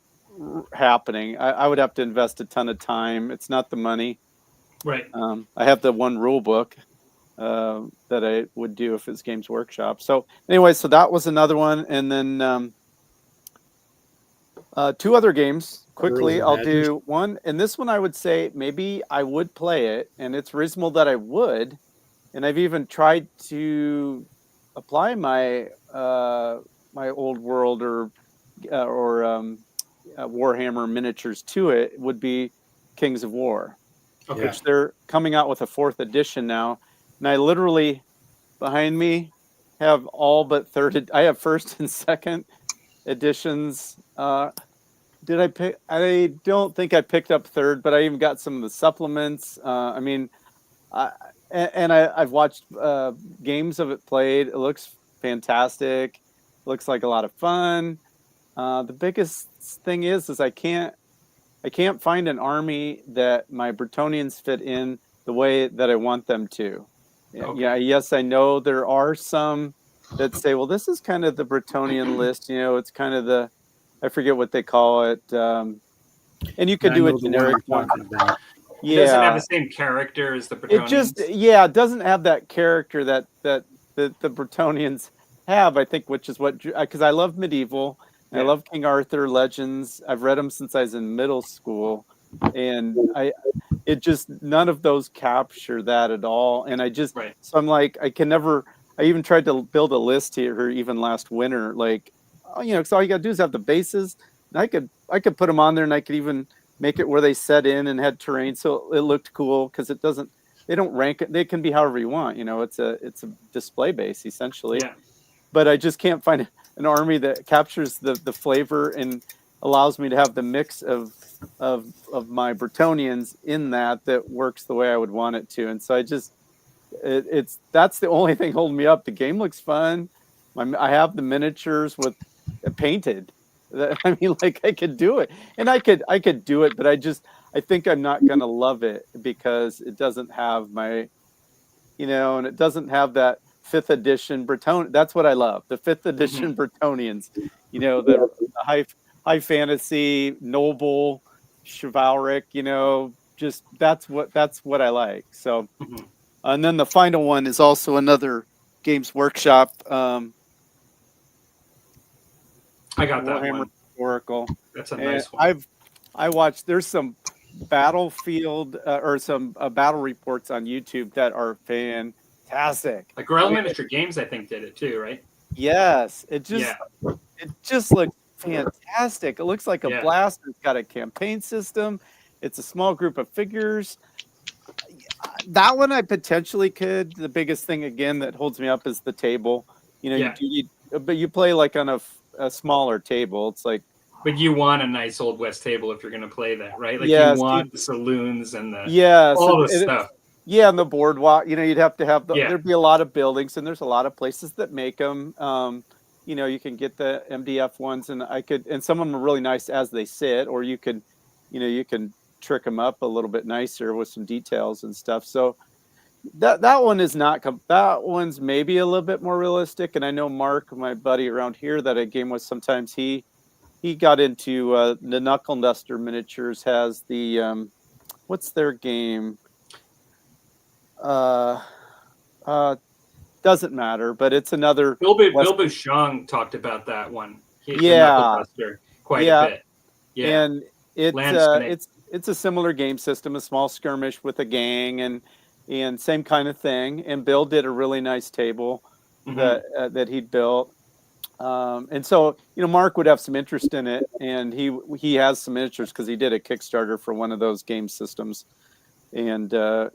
happening. I would have to invest a ton of time. It's not the money. Right. I have the one rule book that I would do if it's Games Workshop. So anyway, so that was another one. And then 2 other games quickly. I'll do one. And this one I would say maybe I would play it, and it's reasonable that I would. And I've even tried to apply my my old world or Warhammer miniatures to it. Would be Kings of War, which they're coming out with a 4th edition now. And I literally behind me have all but I have 1st and 2nd editions Did I pick? I don't think I picked up third, but I even got some of the supplements. I mean, I, I've watched games of it played. It looks fantastic. Looks like a lot of fun. The biggest thing is I can't find an army that my Bretonians fit in the way that I want them to. Okay. Yeah, yes, I know there are some that say, well, this is kind of the Bretonian list. You know, it's kind of the, I forget what they call it. And you could I do a know the one generic you're one. talking about. It doesn't have Yeah, the same character as the it Bretonians. just, yeah, it doesn't have that character that the Bretonians have, I think, which is what, because I love medieval. And I Yeah. love King Arthur legends. I've read them since I was in middle school, and it just none of those capture that at all. And I just, Right. so I'm like, I can never. I even tried to build a list here, even last winter, like, oh, you know, because all you got to do is have the bases, and I could put them on there, and I could even make it where they set in and had terrain, so it looked cool because it doesn't. They don't rank it. They can be however you want. You know, it's a display base essentially. Yeah. But I just can't find an army that captures the flavor and allows me to have the mix of my Bretonians in that works the way I would want it to. And so I just it's that's the only thing holding me up. The game looks fun. I have the miniatures with painted. I mean, like I could do it, and I could do it, but I think I'm not gonna love it because it doesn't have my, you know, and it doesn't have that 5th edition Breton. That's what I love. The 5th edition Bretonians, you know, the high fantasy, noble, chivalric, you know, just that's what I like. So, Mhm. and then the final one is also another Games Workshop I got that Warhammer one. Oracle. That's a And nice one. I watched. There's some battlefield or some battle reports on YouTube that are fantastic. Like Gorilla Miniature Games, I think, did it too, right? Yes, it just looks fantastic. It looks like a Yeah. blast. It's got a campaign system. It's a small group of figures. That one I potentially could. The biggest thing again that holds me up is the table. You know, Yeah. you do need, but you play like on a smaller table. It's like, But you want a nice old West table if you're going to play that, right? Like yes, you want the saloons and the yes, all the and stuff. yeah, on the boardwalk, you know, you'd have to have Yeah. there'd be a lot of buildings, and there's a lot of places that make them. You know, you can get the MDF ones, and and some of them are really nice as they sit, or you could, you know, you can trick them up a little bit nicer with some details and stuff. So that one is not, that one's maybe a little bit more realistic. And I know Mark, my buddy around here that I game with sometimes, he got into the Knuckle Duster Miniatures has the what's their game? Doesn't matter, but it's another Bill Bouchon talked about that one. Yeah. Knuckle Duster quite Yeah. a bit. Yeah. And it's a similar game system, a small skirmish with a gang, and same kind of thing. And Bill did a really nice table Mhm. that he'd built. And so, you know, Mark would have some interest in it, and he has some miniatures because he did a Kickstarter for one of those game systems. And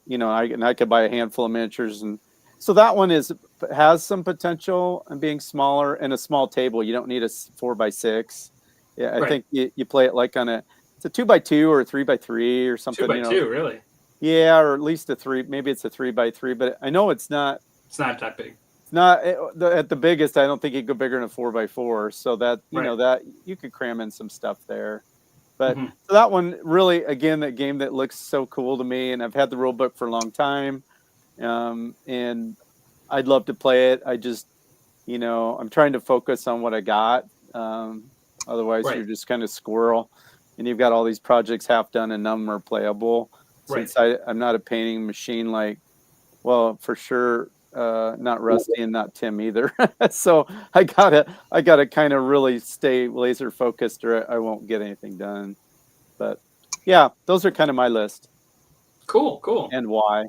you know, I could buy a handful of miniatures, and so that one has some potential and being smaller and a small table. You don't need a 4x6. Yeah, I Right. think you play it like on it's a 2x2 or a 3x3 or something. 2x2, you know. really? Yeah, or at least a 3. Maybe it's a 3x3, but I know it's not. It's not that big. It's not at the biggest. I don't think you could go bigger than a 4x4. So that you know that you could cram in some stuff there. But so that one really, again, that game that looks so cool to me, and I've had the rule book for a long time, and I'd love to play it. I just, you know, I'm trying to focus on what I got. Otherwise, you're just kind of squirrel, and you've got all these projects half done, and none are playable. Since I'm not a painting machine, like, well, for sure, not Rusty and not Tim either. So I gotta kind of really stay laser focused, or I won't get anything done. But yeah, those are kind of my list. Cool. And why?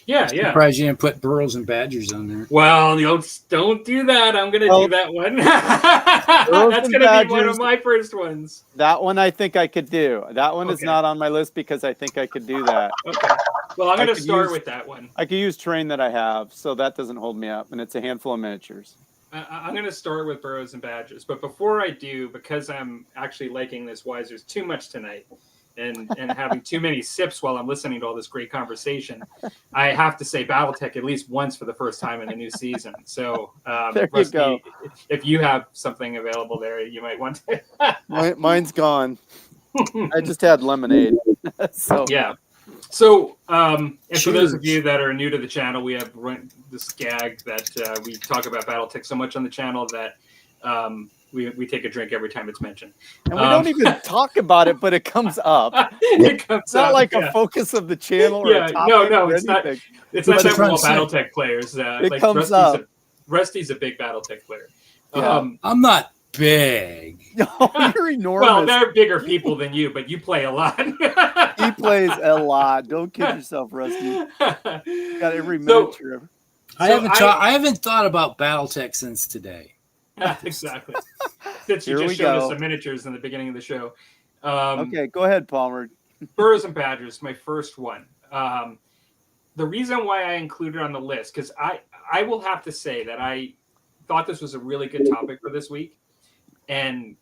Yeah. Surprised you didn't put burros and badgers on there. Well, don't do that. I'm gonna do that one. That's gonna be one of my first ones. That one I think I could do. That one is not on my list because I think I could do that. Okay. Well, I'm gonna start with that one. I could use terrain that I have, so that doesn't hold me up, and it's a handful of miniatures. I'm going to start with Burrows and Badgers, but before I do, because I'm actually liking this Wiser's too much tonight, and having too many sips while I'm listening to all this great conversation, I have to say BattleTech at least once for the first time in the new season. So, There you go. if you have something available there, you might want to. Mine's gone. I just had lemonade. So Yeah. So, and for those of Cheers. you that are new to the channel, we have this gag that we talk about BattleTech so much on the channel that we take a drink every time it's mentioned. and we don't even talk about it, but it comes up. It comes It's not up, like yeah. a focus of the channel or Yeah, a topic no, or it's not. anything. It's not But that we're all it's front BattleTech players. It like comes up. Rusty's a big BattleTech player. Yeah. I'm not big. No, you're enormous. Well, they're bigger people than you, but you play a lot. He plays a lot. Don't kid yourself, Rusty. Got every So- miniature ever. I haven't thought about BattleTech since today. Exactly. Since you Here just we showed us go. some miniatures in the beginning of the show. Okay, go ahead, Palmer. Burrows and Badgers, my first one. The reason why I included it on the list, because I will have to say that I thought this was a really good topic for this week. And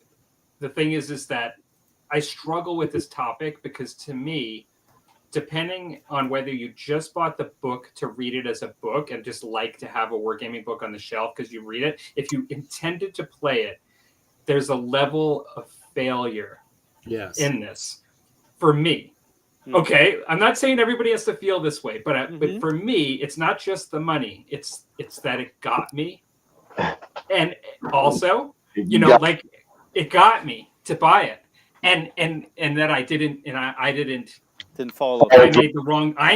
the thing is that I struggle with this topic because to me, depending on whether you just bought the book to read it as a book and just like to have a wargaming book on the shelf because you read it, if you intended to play it, there's a level of failure Yes. in this for me. Okay, I'm not saying everybody has to feel this way, but for me, it's not just the money. It's that it got me, and also, like it got me to buy it, and that I didn't Didn't follow. I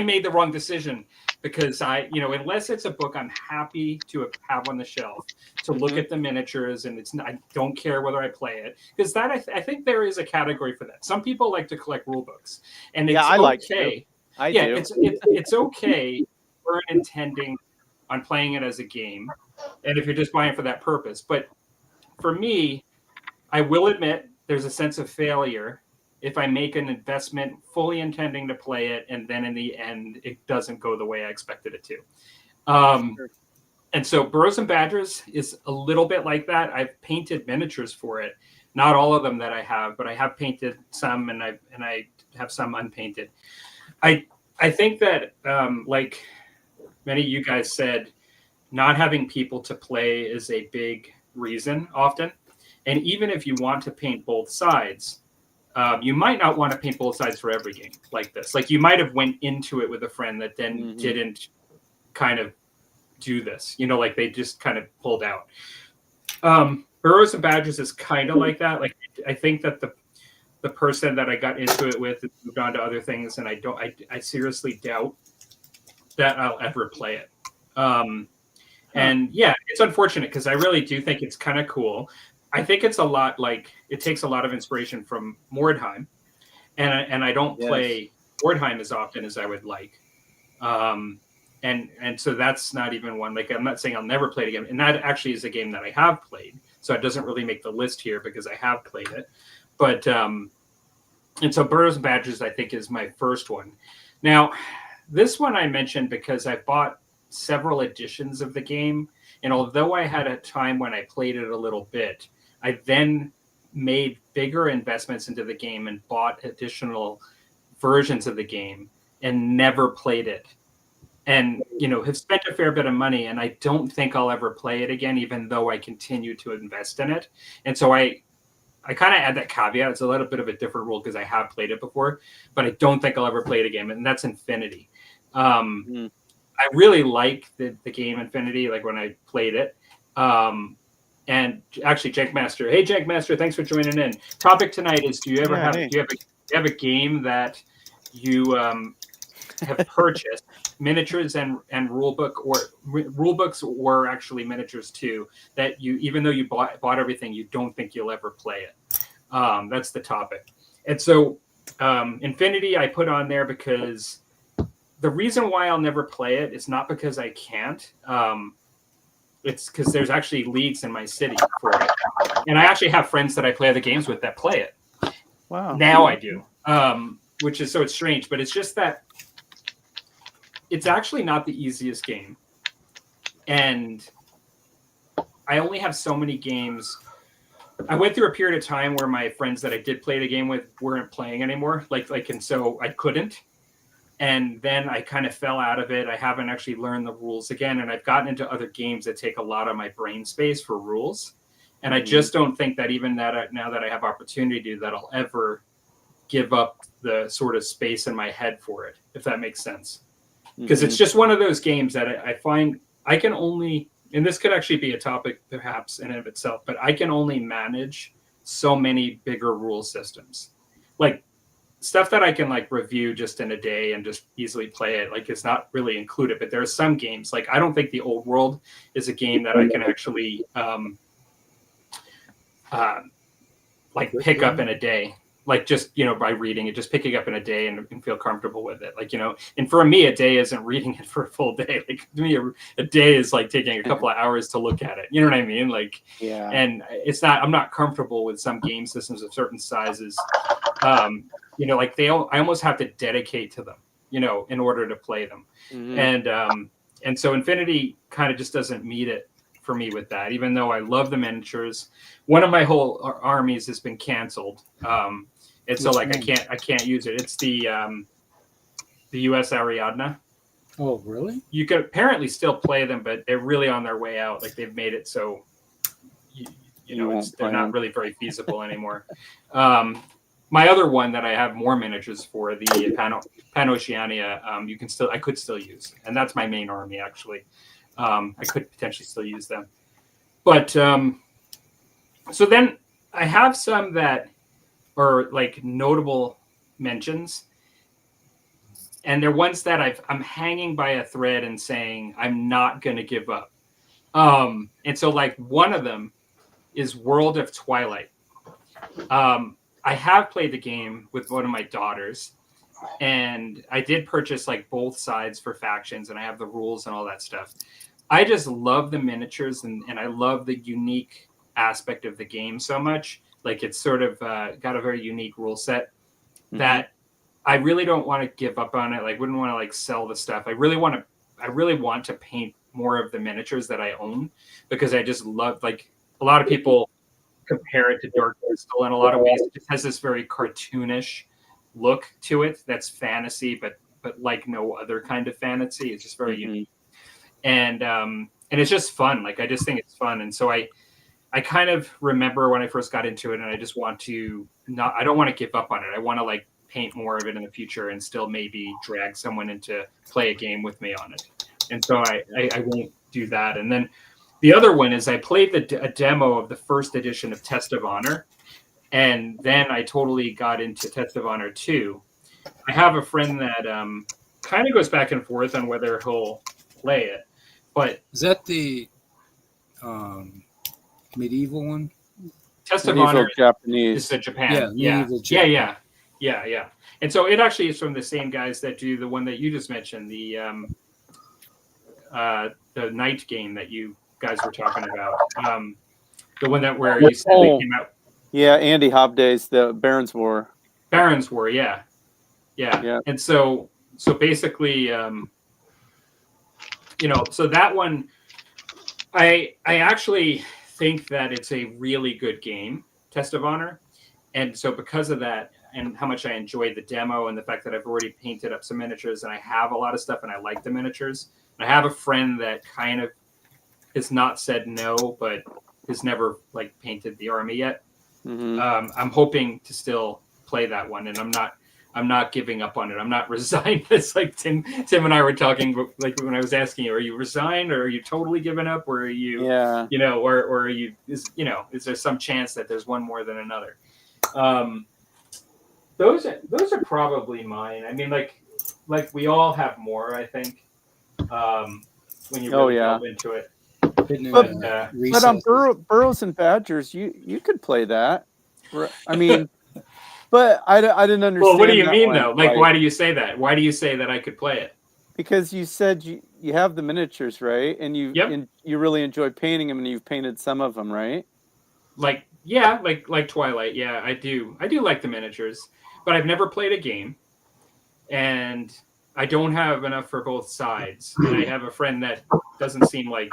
made the wrong decision because unless it's a book I'm happy to have on the shelf to look at the miniatures and I don't care whether I play it because that I think there is a category for that. Some people like to collect rule books and it's I like okay. to. I do. It's okay for intending on playing it as a game and if you're just buying for that purpose. But for me, I will admit there's a sense of failure if I make an investment fully intending to play it, and then in the end, it doesn't go the way I expected it to. And so Burrows and Badgers is a little bit like that. I've painted miniatures for it. Not all of them that I have, but I have painted some and I have some unpainted. I think that, like many of you guys said, not having people to play is a big reason often. And even if you want to paint both sides, you might not want to paint both sides for every game like this. Like you might have went into it with a friend that then didn't kind of do this, like they just kind of pulled out. Burrows and Badgers is kind of like that. Like I think that the person that I got into it with has moved on to other things, and I seriously doubt that I'll ever play it. And yeah, it's unfortunate because I really do think it's kind of cool. I think it's a lot like it takes a lot of inspiration from Mordheim, and I don't play Mordheim as often as I would like, and so that's not even one. Like I'm not saying I'll never play it again, and that actually is a game that I have played, so it doesn't really make the list here because I have played it. But and so Burrows and Badgers I think is my first one. Now this one I mentioned because I bought several editions of the game, and although I had a time when I played it a little bit, I then made bigger investments into the game and bought additional versions of the game and never played it. And, have spent a fair bit of money, and I don't think I'll ever play it again, even though I continue to invest in it. And so I kind of add that caveat. It's a little bit of a different rule because I have played it before, but I don't think I'll ever play it again. And that's Infinity. I really like the game Infinity, like when I played it. And actually, Jankmaster. Hey, Jankmaster, thanks for joining in. Topic tonight is: do you have a game that you have purchased miniatures and rulebook or rulebooks or actually miniatures too that you, even though you bought everything, you don't think you'll ever play it? That's the topic. And so Infinity I put on there because the reason why I'll never play it is not because I can't. It's because there's actually leagues in my city for it. And I actually have friends that I play other games with that play it. Wow. Now I do. Which is, so it's strange, but it's just that it's actually not the easiest game. And I only have so many games. I went through a period of time where my friends that I did play the game with weren't playing anymore. And so I couldn't. And then I kind of fell out of it. I haven't actually learned the rules again. And I've gotten into other games that take a lot of my brain space for rules. And I just don't think that even that now that I have opportunity that I'll ever give up the sort of space in my head for it, if that makes sense. Because it's just one of those games that I find I can only, and this could actually be a topic perhaps in and of itself, but I can only manage so many bigger rule systems. Like stuff that I can like review just in a day and just easily play it. Like it's not really included, but there are some games, like I don't think the Old World is a game that I can actually like pick up in a day. Like just, by reading it, just picking up in a day and feel comfortable with it. Like, and for me, a day isn't reading it for a full day. Like to me, a day is like taking a couple of hours to look at it. You know what I mean? Like, Yeah. And I'm not comfortable with some game systems of certain sizes. Like I almost have to dedicate to them, in order to play them. And so Infinity kind of just doesn't meet it for me with that, even though I love the miniatures. One of my whole armies has been canceled. And so like I can't use it. It's the US Ariadne. Oh, really? You can apparently still play them, but they're really on their way out. Like they've made it so they're not really very feasible anymore. My other one that I have more miniatures for, the Pan-Oceania, I could still use, and that's my main army actually. I could potentially still use them, but so then I have some that are like notable mentions, and they're ones that I'm hanging by a thread and saying I'm not going to give up. And so like one of them is World of Twilight. I have played the game with one of my daughters, and I did purchase like both sides for factions, and I have the rules and all that stuff. I just love the miniatures, and I love the unique aspect of the game so much. Like it's sort of got a very unique rule set that I really don't want to give up on it. Like wouldn't want to like sell the stuff. I really want to paint more of the miniatures that I own, because I just love, like a lot of people compare it to Dark Crystal in a lot of ways. It just has this very cartoonish look to it that's fantasy, but like no other kind of fantasy. It's just very unique. And it's just fun. Like I just think it's fun. And so I kind of remember when I first got into it, and I just want to I don't want to give up on it. I want to like paint more of it in the future and still maybe drag someone into play a game with me on it. And so I won't do that. And then the other one is I played a demo of the first edition of Test of Honor, and then I totally got into Test of Honor 2. I have a friend that kind of goes back and forth on whether he'll play it. But is that the medieval one? Test of Honor Japanese. is the Japan. Yeah. And so it actually is from the same guys that do the one that you just mentioned, the night game that you guys were talking about. The one that where you said they came out. Yeah, Andy Hobday's the Baron's War. Baron's War, yeah. And so basically, so that one, I actually think that it's a really good game, Test of Honor. And so because of that, and how much I enjoyed the demo, and the fact that I've already painted up some miniatures, and I have a lot of stuff, and I like the miniatures. I have a friend that kind of has not said no, but has never like painted the army yet. I'm hoping to still play that one, and I'm not giving up on it. I'm not resigned. It's like Tim and I were talking, like when I was asking you, are you resigned, or are you totally giving up, or are you, or are you, is there some chance that there's one more than another? Those are probably mine. I mean, like we all have more, I think, when you really delve into it. But on Burrows and Badgers, you could play that. I mean, but I didn't understand. Well, what do you mean though? Like, why do you say that? Why do you say that I could play it? Because you said you have the miniatures, right? And you really enjoy painting them, and you've painted some of them, right? Like Twilight. Yeah, I do. I do like the miniatures, but I've never played a game, and I don't have enough for both sides. And I have a friend that doesn't seem like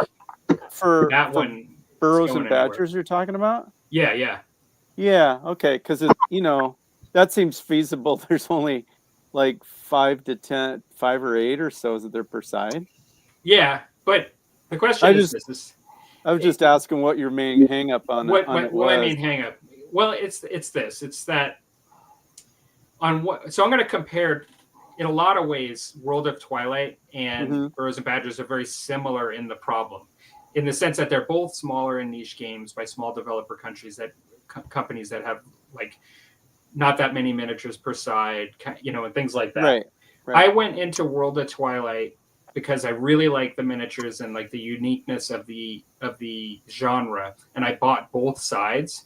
for that one. Burrows going and anywhere. Badgers you're talking about? Yeah. Yeah, okay, because that seems feasible. There's only like 5 to 10, 5 or 8 or so is there per side. Yeah, but the question I is just this: I was just asking what your main hang up on it what was. I mean hang up? Well, it's this. It's that on what. So I'm going to compare. In a lot of ways, World of Twilight and Burrows and Badgers are very similar in the problem, in the sense that they're both smaller and niche games by small developer countries companies that have like not that many miniatures per side, and things like that. Right. I went into World of Twilight because I really like the miniatures and like the uniqueness of the genre, and I bought both sides.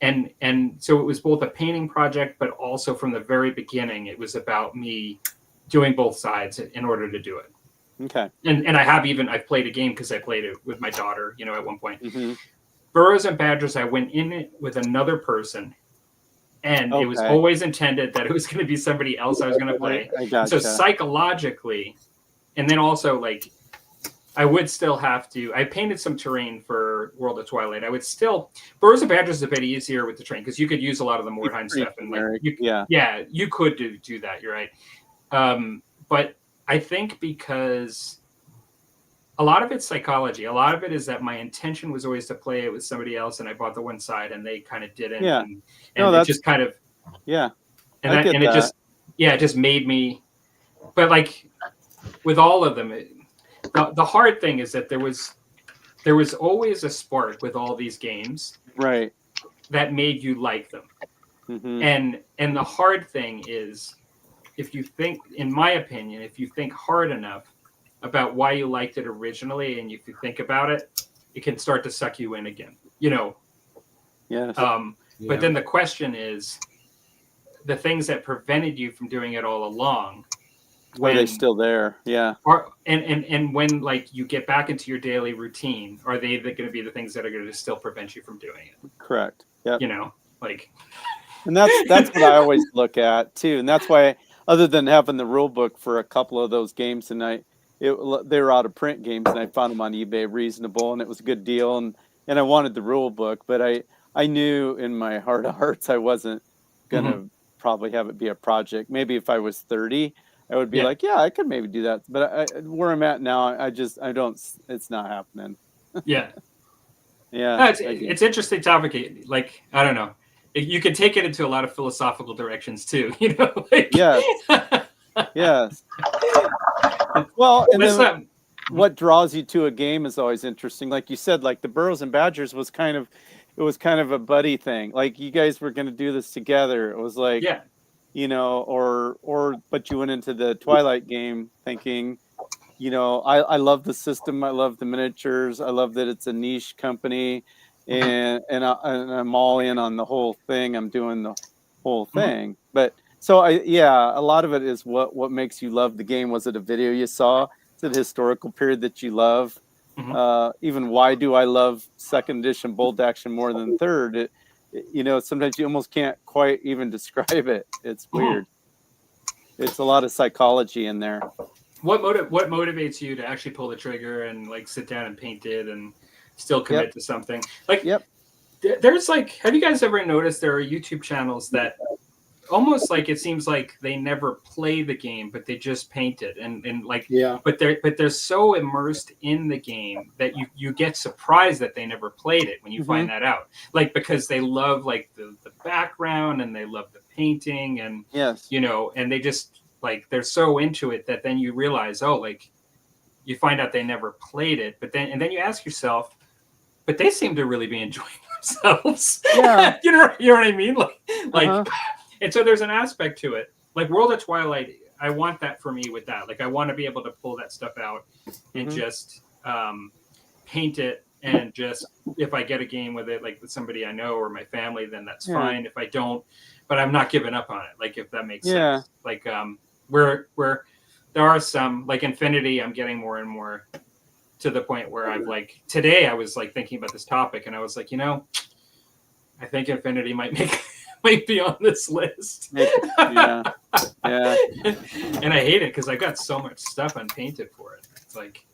And so it was both a painting project, but also from the very beginning, it was about me doing both sides in order to do it. Okay. And I've played a game because I played it with my daughter, at one point. Burrows and Badgers, I went in it with another person, and it was always intended that it was going to be somebody else I was going to play. I gotcha. So psychologically, and then also like I would still have to. I painted some terrain for World of Twilight. I would still. Burrows and Badgers is a bit easier with the terrain because you could use a lot of the Mordheim stuff, and like you could do that. You're right, but I think because a lot of it's psychology. A lot of it is that my intention was always to play it with somebody else, and I bought the one side, and they kind of didn't. Yeah, and it just kind of it just made me. But like with all of them. The hard thing is that there was always a spark with all these games, right, that made you like them. And the hard thing is, if you think, in my opinion, if you think hard enough about why you liked it originally, and if you think about it, it can start to suck you in again. Yes. But then the question is, the things that prevented you from doing it all along. Are they still there? Yeah. And when like you get back into your daily routine, are they going to be the things that are going to still prevent you from doing it? Correct. Yeah. And that's what I always look at too, and that's why, other than having the rule book for a couple of those games, and they were out of print games, and I found them on eBay reasonable, and it was a good deal, and I wanted the rule book, but I knew in my heart of hearts I wasn't gonna probably have it be a project. Maybe if I was 30. I would be like, I could maybe do that. But where I'm at now, I don't, it's not happening. Yeah. No, it's interesting topic. Like, I don't know. You can take it into a lot of philosophical directions too, Yes. Yes. Well, and then what draws you to a game is always interesting. Like you said, like the Burrows and Badgers was kind of a buddy thing. Like you guys were going to do this together. It was like, but you went into the Twilight game thinking, I love the system, I love the miniatures, I love that it's a niche company, and I'm all in on the whole thing. I'm doing the whole thing. But so a lot of it is what makes you love the game. Was it a video you saw? Is it a historical period that you love? Even why do I love second edition bold action more than third? Sometimes you almost can't quite even describe it. It's weird. It's a lot of psychology in there. What motivates you to actually pull the trigger and like sit down and paint it and still commit to something? Like, there's like, have you guys ever noticed there are YouTube channels that almost like it seems like they never play the game, but they just paint it, but they're so immersed in the game that you get surprised that they never played it when you find that out, like because they love like the background and they love the painting and and they just like they're so into it that then you realize, like you find out they never played it, but then you ask yourself, but they seem to really be enjoying themselves. you know what I mean, like. And so there's an aspect to it. Like World of Twilight, I want that for me with that. Like I want to be able to pull that stuff out and just paint it. And just if I get a game with it, like with somebody I know or my family, then that's fine. If I don't, but I'm not giving up on it. Like if that makes sense. Like where there are some, like Infinity, I'm getting more and more to the point where I've like, today I was like thinking about this topic and I was like, I think Infinity might be on this list. Yeah. And I hate it because I got so much stuff unpainted for it. It's like,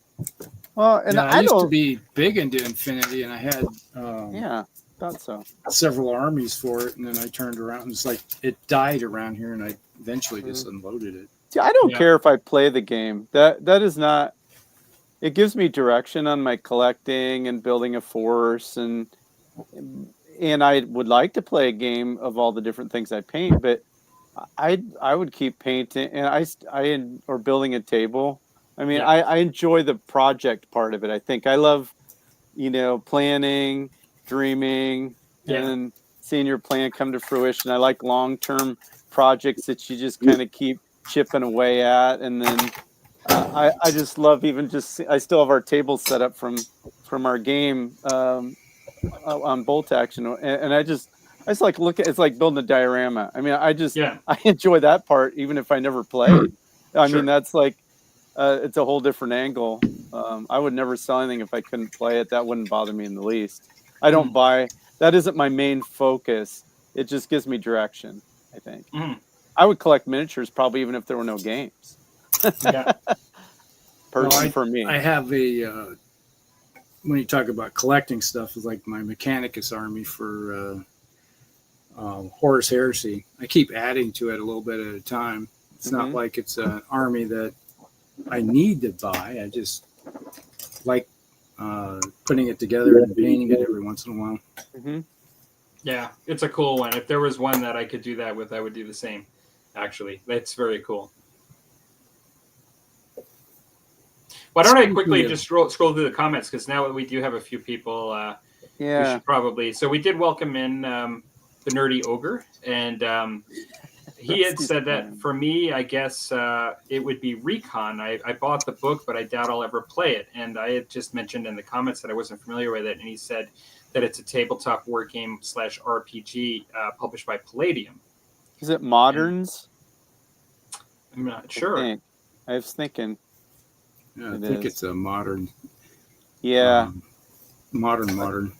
Well, and Yeah, I I used to don't. be big into Infinity, and I had Yeah, thought so. several armies for it, and then I turned around and it's like it died around here, and I eventually just unloaded it. See, I don't Yeah. care if I play the game. That is not. It gives me direction on my collecting and building a force, and I would like to play a game of all the different things I paint, but I would keep painting, and or building a table. I mean, Yeah. I enjoy the project part of it. I think I love, planning, dreaming, Yeah. and then seeing your plan come to fruition. I like long-term projects that you just kind of keep chipping away at, and then I just love I still have our table set up from our game on bolt action, and I just like look at it's like building a diorama. I mean, Yeah. I enjoy that part even if I never played. I Sure. mean, that's like it's a whole different angle. I would never sell anything if I couldn't play it. That wouldn't bother me in the least. I don't buy that isn't my main focus. It just gives me direction, I think. Mhm. I would collect miniatures probably even if there were no games. Yeah. For me. I have a when you talk about collecting stuff, it's like my Mechanicus army for Horus Heresy. I keep adding to it a little bit at a time. It's not like it's an army that I need to buy. I just like putting it together and painting it every once in a while. Mm-hmm. Yeah, it's a cool one. If there was one that I could do that with, I would do the same. Actually, that's very cool. Why don't I quickly just scroll through the comments, because now we do have a few people. We should probably. So we did welcome in the Nerdy Ogre, and he had said that for me, I guess it would be Recon. I bought the book, but I doubt I'll ever play it. And I had just mentioned in the comments that I wasn't familiar with it, and he said that it's a tabletop war game / RPG published by Palladium. Is it Moderns? I'm not sure. I was thinking. Yeah, I think it's a modern. Yeah. Modern.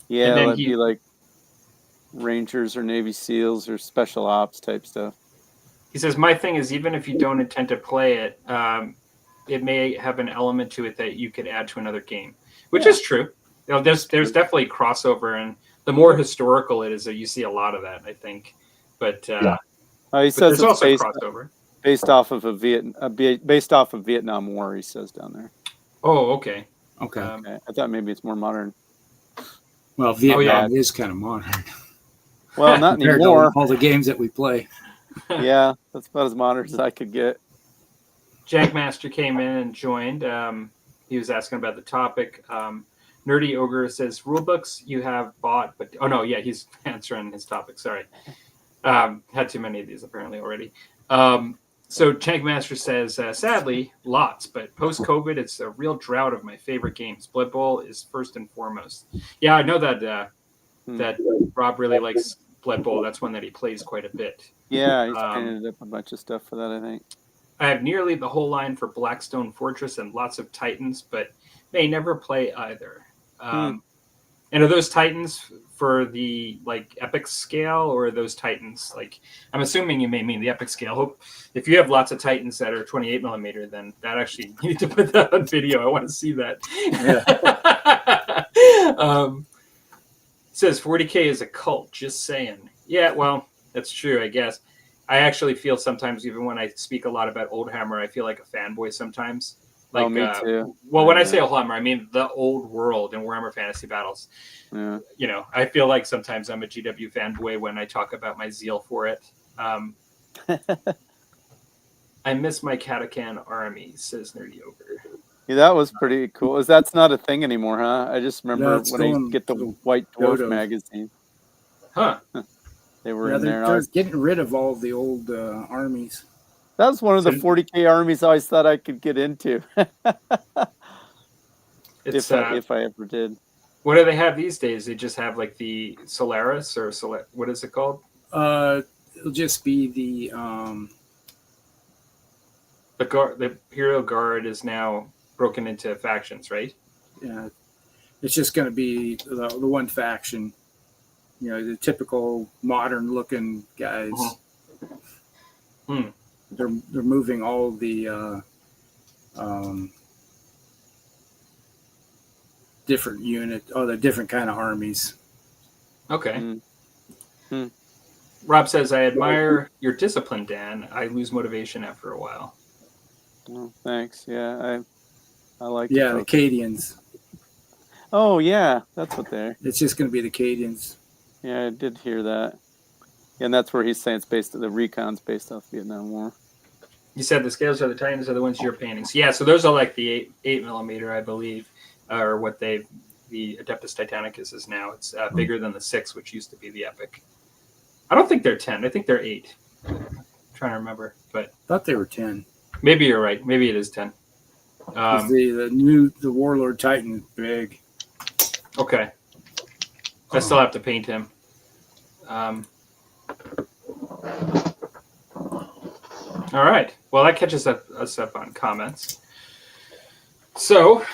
Yeah, it'd be like Rangers or Navy SEALs or Special Ops type stuff. He says, my thing is, even if you don't intend to play it, it may have an element to it that you could add to another game, which is true. There's definitely crossover, and the more historical it is, you see a lot of that, I think. But he says there's also crossover. Based off of Vietnam War, he says down there. Oh, okay. Okay. I thought maybe it's more modern. Well, Vietnam is kind of modern. Well, not anymore. All the games that we play. Yeah, that's about as modern as I could get. Jackmaster came in and joined. He was asking about the topic. Nerdy Ogre says, rulebooks you have bought, but he's answering his topic. Sorry. Had too many of these apparently already. So Jackmaster says, sadly, lots, but post-COVID, it's a real drought of my favorite games. Blood Bowl is first and foremost. Yeah, I know that Rob really likes Blood Bowl. That's one that he plays quite a bit. Yeah, he's painted up a bunch of stuff for that, I think. I have nearly the whole line for Blackstone Fortress and lots of Titans, but may never play either. And are those Titans for the epic scale, or are those Titans I'm assuming you may mean the epic scale. If you have lots of Titans that are 28 millimeter, then that actually you need to put that on video. I want to see that. Yeah. Says 40K is a cult. Just saying. Yeah, well, that's true, I guess. I actually feel sometimes, even when I speak a lot about Oldhammer, I feel like a fanboy sometimes. Me too. Well, when I say Oldhammer, I mean the old world in Warhammer Fantasy Battles. Yeah. I feel like sometimes I'm a GW fanboy when I talk about my zeal for it. I miss my Katakan army, says Nerdy Ogre. Yeah, that was pretty cool. That's not a thing anymore, huh? I just remember when I get the White Dwarf magazine. Huh. They were in there. They're getting rid of all the old armies. That was one of the 40K armies I always thought I could get into. If I ever did. What do they have these days? They just have the Solaris or what is it called? It'll just be the Imperial Guard is now broken into factions, right? Yeah, it's just going to be the one faction. The typical modern-looking guys. They're moving all the different unit, the different kind of armies. Okay. Mm. Rob says, I admire your discipline, Dan. I lose motivation after a while. Oh, thanks. Yeah, I like Yeah, the the Cadians. Oh yeah, that's what they're. It's just going to be the Cadians. Yeah, I did hear that. And that's where he's saying it's based. The recon's based off Vietnam War. You said the scales are the Titans are the ones you're painting. So yeah, so those are like the 8 millimeter, I believe, or what the Adeptus Titanicus is now. It's bigger than the 6, which used to be the Epic. I don't think they're 10. I think they're 8. I'm trying to remember, but I thought they were 10. maybe you're right. Maybe it is 10. The Warlord Titan is big. Okay. I still have to paint him. All right. Well, that catches us up on comments. So,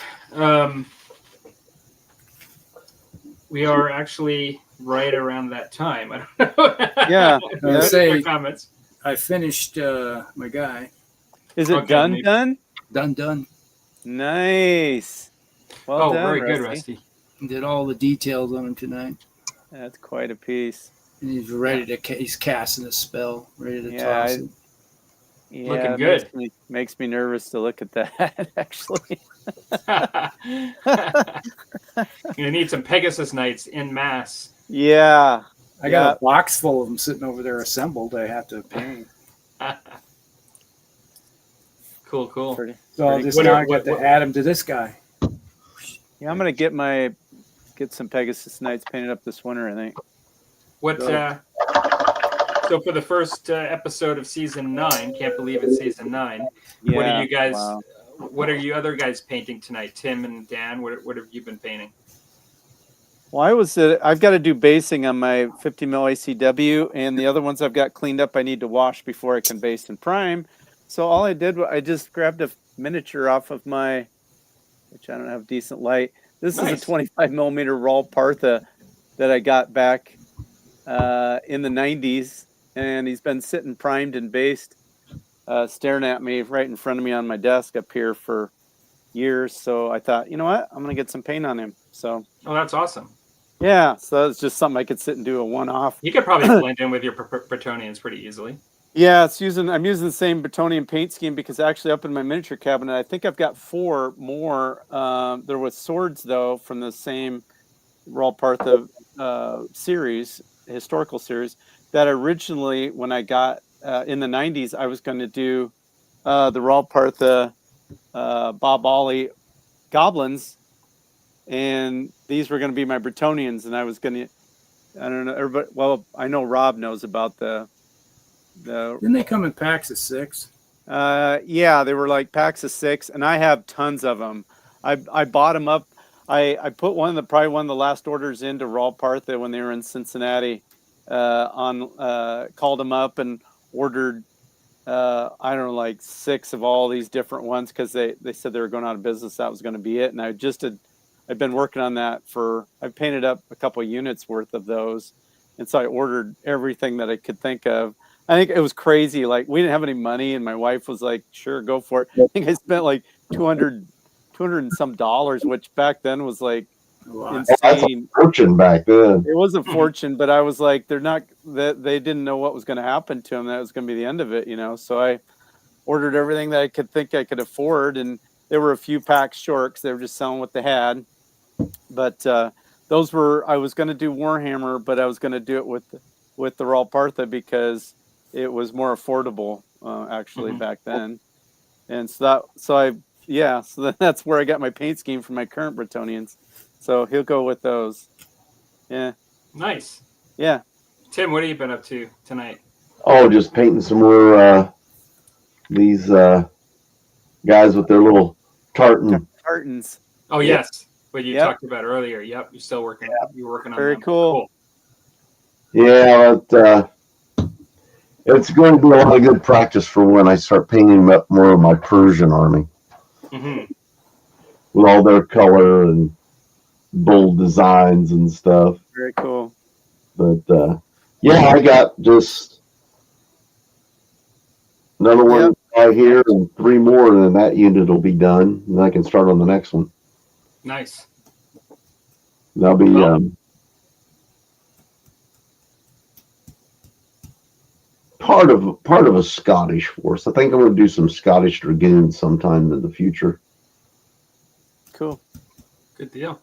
we are actually right around that time. I don't know. Yeah. Say, comments. I finished my guy. Is it Okay, done? maybe. Done. Nice. Well done, very good, Rusty. Rusty. Did all the details on him tonight. That's quite a piece. And he's ready to. He's casting a spell, ready to Yeah, toss it. Yeah, Looking it good. Makes me nervous to look at that. Actually. You need some Pegasus Knights in mass. Yeah. I got a box full of them sitting over there assembled. I have to paint. Cool. So I'll just now get to add them to this guy. Yeah, I'm gonna get some Pegasus Knights painted up this winter, I think. So for the first episode of season 9, can't believe it's season 9. Yeah, What are you guys? wow. What are you other guys painting tonight? Tim and Dan, what have you been painting? Well, I've got to do basing on my 50 mil ACW, and the other ones I've got cleaned up. I need to wash before I can base and prime. So all I did was I just grabbed a miniature off of my, which I don't have decent light. This is a 25 millimeter Raw Partha that I got back in the 90s, and he's been sitting primed and based, staring at me right in front of me on my desk up here for years. So I thought, you know what, I'm gonna get some paint on him. So that's awesome. Yeah, so that's just something I could sit and do a one-off. You could probably blend in with your Bretonians pretty easily. Yeah, I'm using the same Bretonian paint scheme because actually up in my miniature cabinet, I think I've got 4 more. There was swords though from the same Raw Partha series, historical series, that originally when I got in the 90s, I was going to do the Raw Partha Bob Ollie goblins, and these were going to be my Bretonians, and I was going to, I don't know, everybody, well, I know Rob knows about the Didn't they come in packs of 6? yeah, they were like packs of 6, and I have tons of them. I bought them up. I put probably one of the last orders into Raw Partha when they were in Cincinnati. Called them up and ordered I don't know, like 6 of all these different ones because they said they were going out of business. That was going to be it, and I've been working on that I painted up a couple of units worth of those, and so I ordered everything that I could think of. I think it was crazy. Like, we didn't have any money, and my wife was like, "Sure, go for it." I think I spent like $200 and some dollars, which back then was like insane. That's a fortune back then. It was a fortune, but I was like, they didn't know what was going to happen to them. That was going to be the end of it, So I ordered everything that I could think I could afford, and there were a few packs short because they were just selling what they had. But those were, I was going to do Warhammer, but I was going to do it with the Raw Partha because it was more affordable actually back then. And so that's where I got my paint scheme for my current Bretonians. So he'll go with those. Yeah. Nice. Yeah. Tim, what have you been up to tonight? Oh, just painting some more these guys with their little tartans. Oh yes, what you talked about earlier. Yep, you're still working. Yeah. You're working on very them. cool. Yeah, it's going to be a lot of good practice for when I start painting up more of my Persian army with all their color and bold designs and stuff. Very cool. But I got just another one right here and 3 more, and then that unit will be done, and I can start on the next one. Nice. That'll be part of a Scottish force. I think I'm going to do some Scottish dragoons sometime in the future. Cool. Good deal.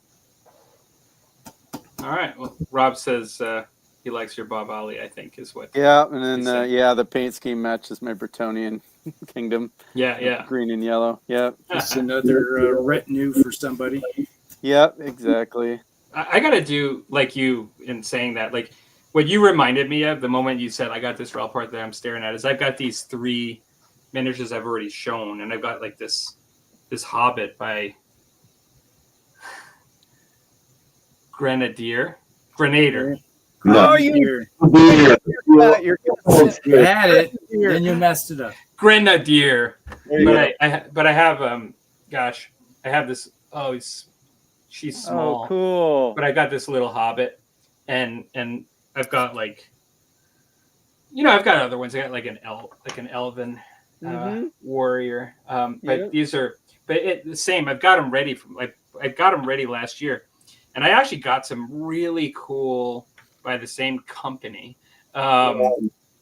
All right. Well, Rob says he likes your Bob Ollie, I think, is what. Yeah, and then He said. the paint scheme matches my Bretonian kingdom. Yeah. Green and yellow. Yep. Just another retinue for somebody. Yep, exactly. I got to do like you in saying that. Like what you reminded me of the moment you said, I got this rail part that I'm staring at, is I've got these 3 miniatures I've already shown. And I've got like this Hobbit by Grenader. Oh, You're, you're you had it, then you messed it up. Grenadier. There you But I have gosh, I have this. Oh, she's small. Oh, cool. But I got this little Hobbit, and I've got like, I've got other ones. I got like an elven warrior. But these are, the same. I've got them ready I got them ready last year, and I actually got some really cool by the same company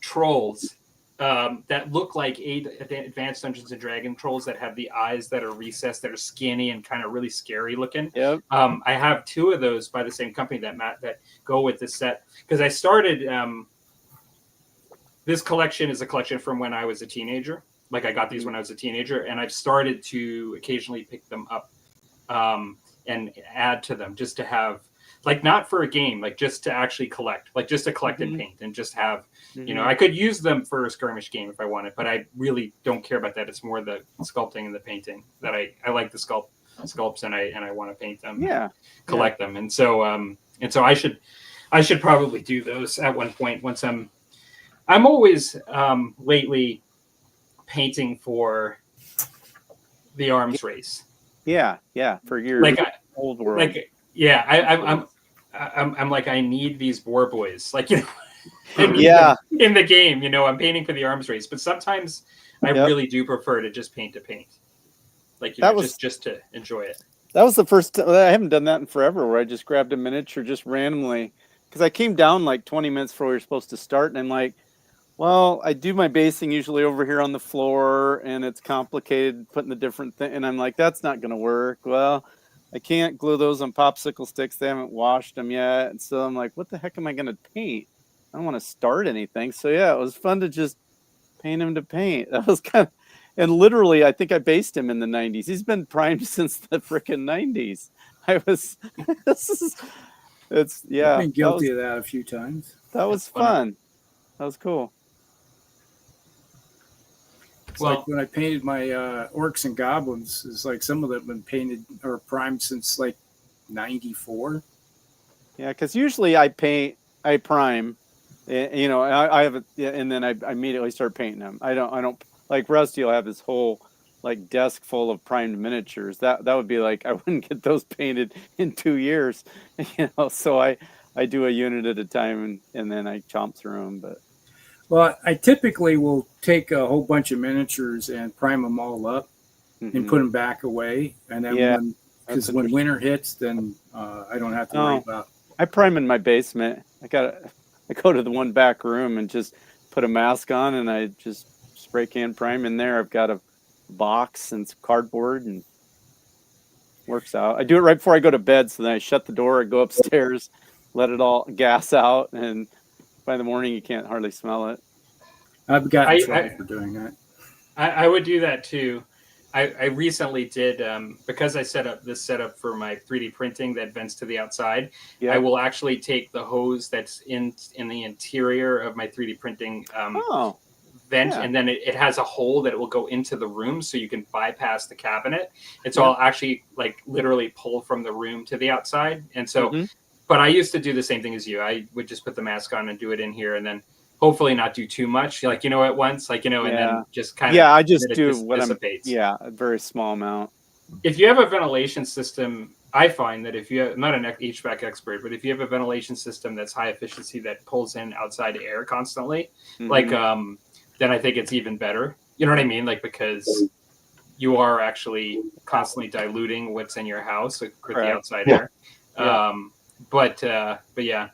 trolls. That look like Advanced Dungeons and Dragons trolls that have the eyes that are recessed, that are skinny and kind of really scary looking. Yep. I have 2 of those by the same company that go with this set, because I started. This collection is a collection from when I was a teenager. Like I got these when I was a teenager, and I've started to occasionally pick them up and add to them just to have. Like not for a game, like just to actually collect, like just to collect and paint and just have, I could use them for a skirmish game if I wanted, but I really don't care about that. It's more the sculpting and the painting that I like the sculpts and I want to paint them, collect them. And so I should probably do those at one point once I'm always lately painting for the arms race. Yeah. For your old world. Like, yeah, I'm like, I need these war boys, like, in the game, I'm painting for the arms race, but sometimes I really do prefer to just paint, like, just to enjoy it. That was the first time. I haven't done that in forever, where I just grabbed a miniature just randomly, because I came down like 20 minutes before we were supposed to start, and I'm like, well, I do my basing usually over here on the floor, and it's complicated putting the different thing, and I'm like, that's not going to work. Well, I can't glue those on popsicle sticks. They haven't washed them yet. And so I'm like, what the heck am I going to paint? I don't want to start anything. So yeah, it was fun to just paint him to paint. That was kind of, and literally, I think I based him in the 90s. He's been primed since the frickin' 90s. I've been guilty of that a few times. That was fun. That was cool. It's like when I painted my orcs and goblins, it's like some of them have been painted or primed since like 94. Yeah, because usually I prime, I have it, and then I immediately start painting them. I don't like Rusty will have his whole like desk full of primed miniatures. That would be like, I wouldn't get those painted in 2 years, so I do a unit at a time and then I chomp through them, but. Well, I typically will take a whole bunch of miniatures and prime them all up and put them back away. And then when winter hits, then I don't have to worry about. I prime in my basement. I go to the one back room and just put a mask on and I just spray can prime in there. I've got a box and some cardboard and works out. I do it right before I go to bed. So then I shut the door, I go upstairs, let it all gas out, and by the morning you can't hardly smell it. I've gotten in trouble for doing that. I would do that too. I recently did, because I set up this setup for my 3D printing that vents to the outside. I will actually take the hose that's in the interior of my 3D printing vent, and then it has a hole that it will go into the room, so you can bypass the cabinet. And so I'll actually like literally pull from the room to the outside. And so, but I used to do the same thing as you. I would just put the mask on and do it in here, and then hopefully not do too much, like, at once, like, and then just kind of, I just do what dissipates. A very small amount. If you have a ventilation system, I find that if you have, I'm not an HVAC expert, but if you have a ventilation system that's high efficiency that pulls in outside air constantly, like, then I think it's even better. You know what I mean? Like, because you are actually constantly diluting what's in your house with the outside air. But yeah,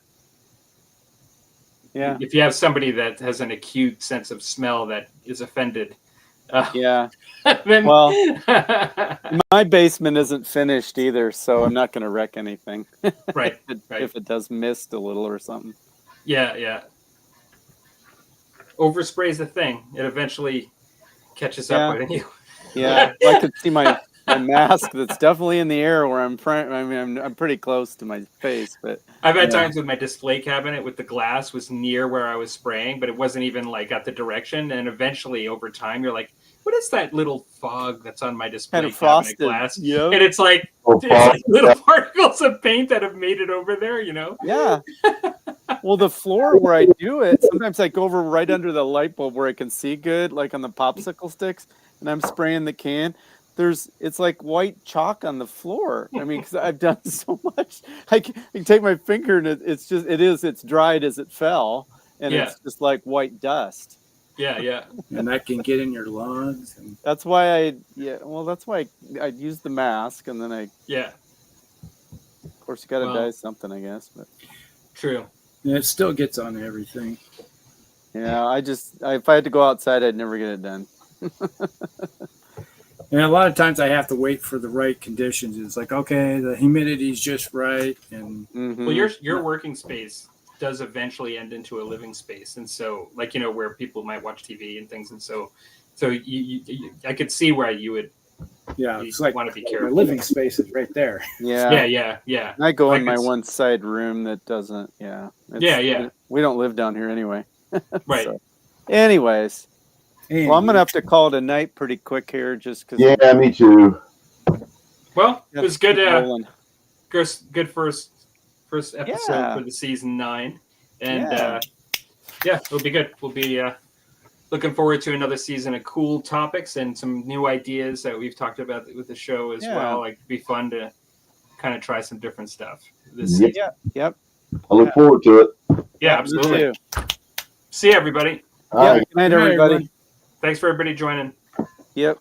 Yeah. if you have somebody that has an acute sense of smell that is offended, Yeah. then Well, my basement isn't finished either, so I'm not going to wreck anything. right. If it does mist a little or something. Yeah. Overspray is the thing. It eventually catches Yeah. up with you. Yeah, I could see my mask that's definitely in the air where I'm pretty close to my face, but I've had yeah. times with my display cabinet with the glass was near where I was spraying, but it wasn't even like at the direction. And eventually, over time, you're like, "What is that little fog that's on my display Kind of cabinet frosted. glass?" Yep. And it's like little particles of paint that have made it over there. Yeah. Well, the floor where I do it, sometimes I go over right under the light bulb where I can see good, like on the popsicle sticks, and I'm spraying the can. It's like white chalk on the floor. I mean, because I've done so much. I can take my finger and it's dried as it fell, and it's just like white dust. Yeah. And that can get in your lungs. And That's why I use the mask, and then of course you got to dye something, I guess. But true. it still gets on everything. Yeah, if I had to go outside, I'd never get it done. And a lot of times I have to wait for the right conditions. It's like, okay, the humidity's just right. And well, your working space does eventually end into a living space. And so, like, where people might watch TV and things. And so you I could see where you would it's like want to be my careful. living space is right there. Yeah. I go in my one side room that doesn't. We don't live down here anyway. Right. So, anyways. Well, I'm gonna have to call it a night pretty quick here, just because. Yeah, me too. Well, it was good. Good first episode for the season 9, and it'll be good. We'll be looking forward to another season of cool topics and some new ideas that we've talked about with the show as well. Like, it'd be fun to kind of try some different stuff this season. Yep. I look forward to it. Yeah, absolutely. See you, everybody. All right. Good night, everybody. Thanks for everybody joining. Yep.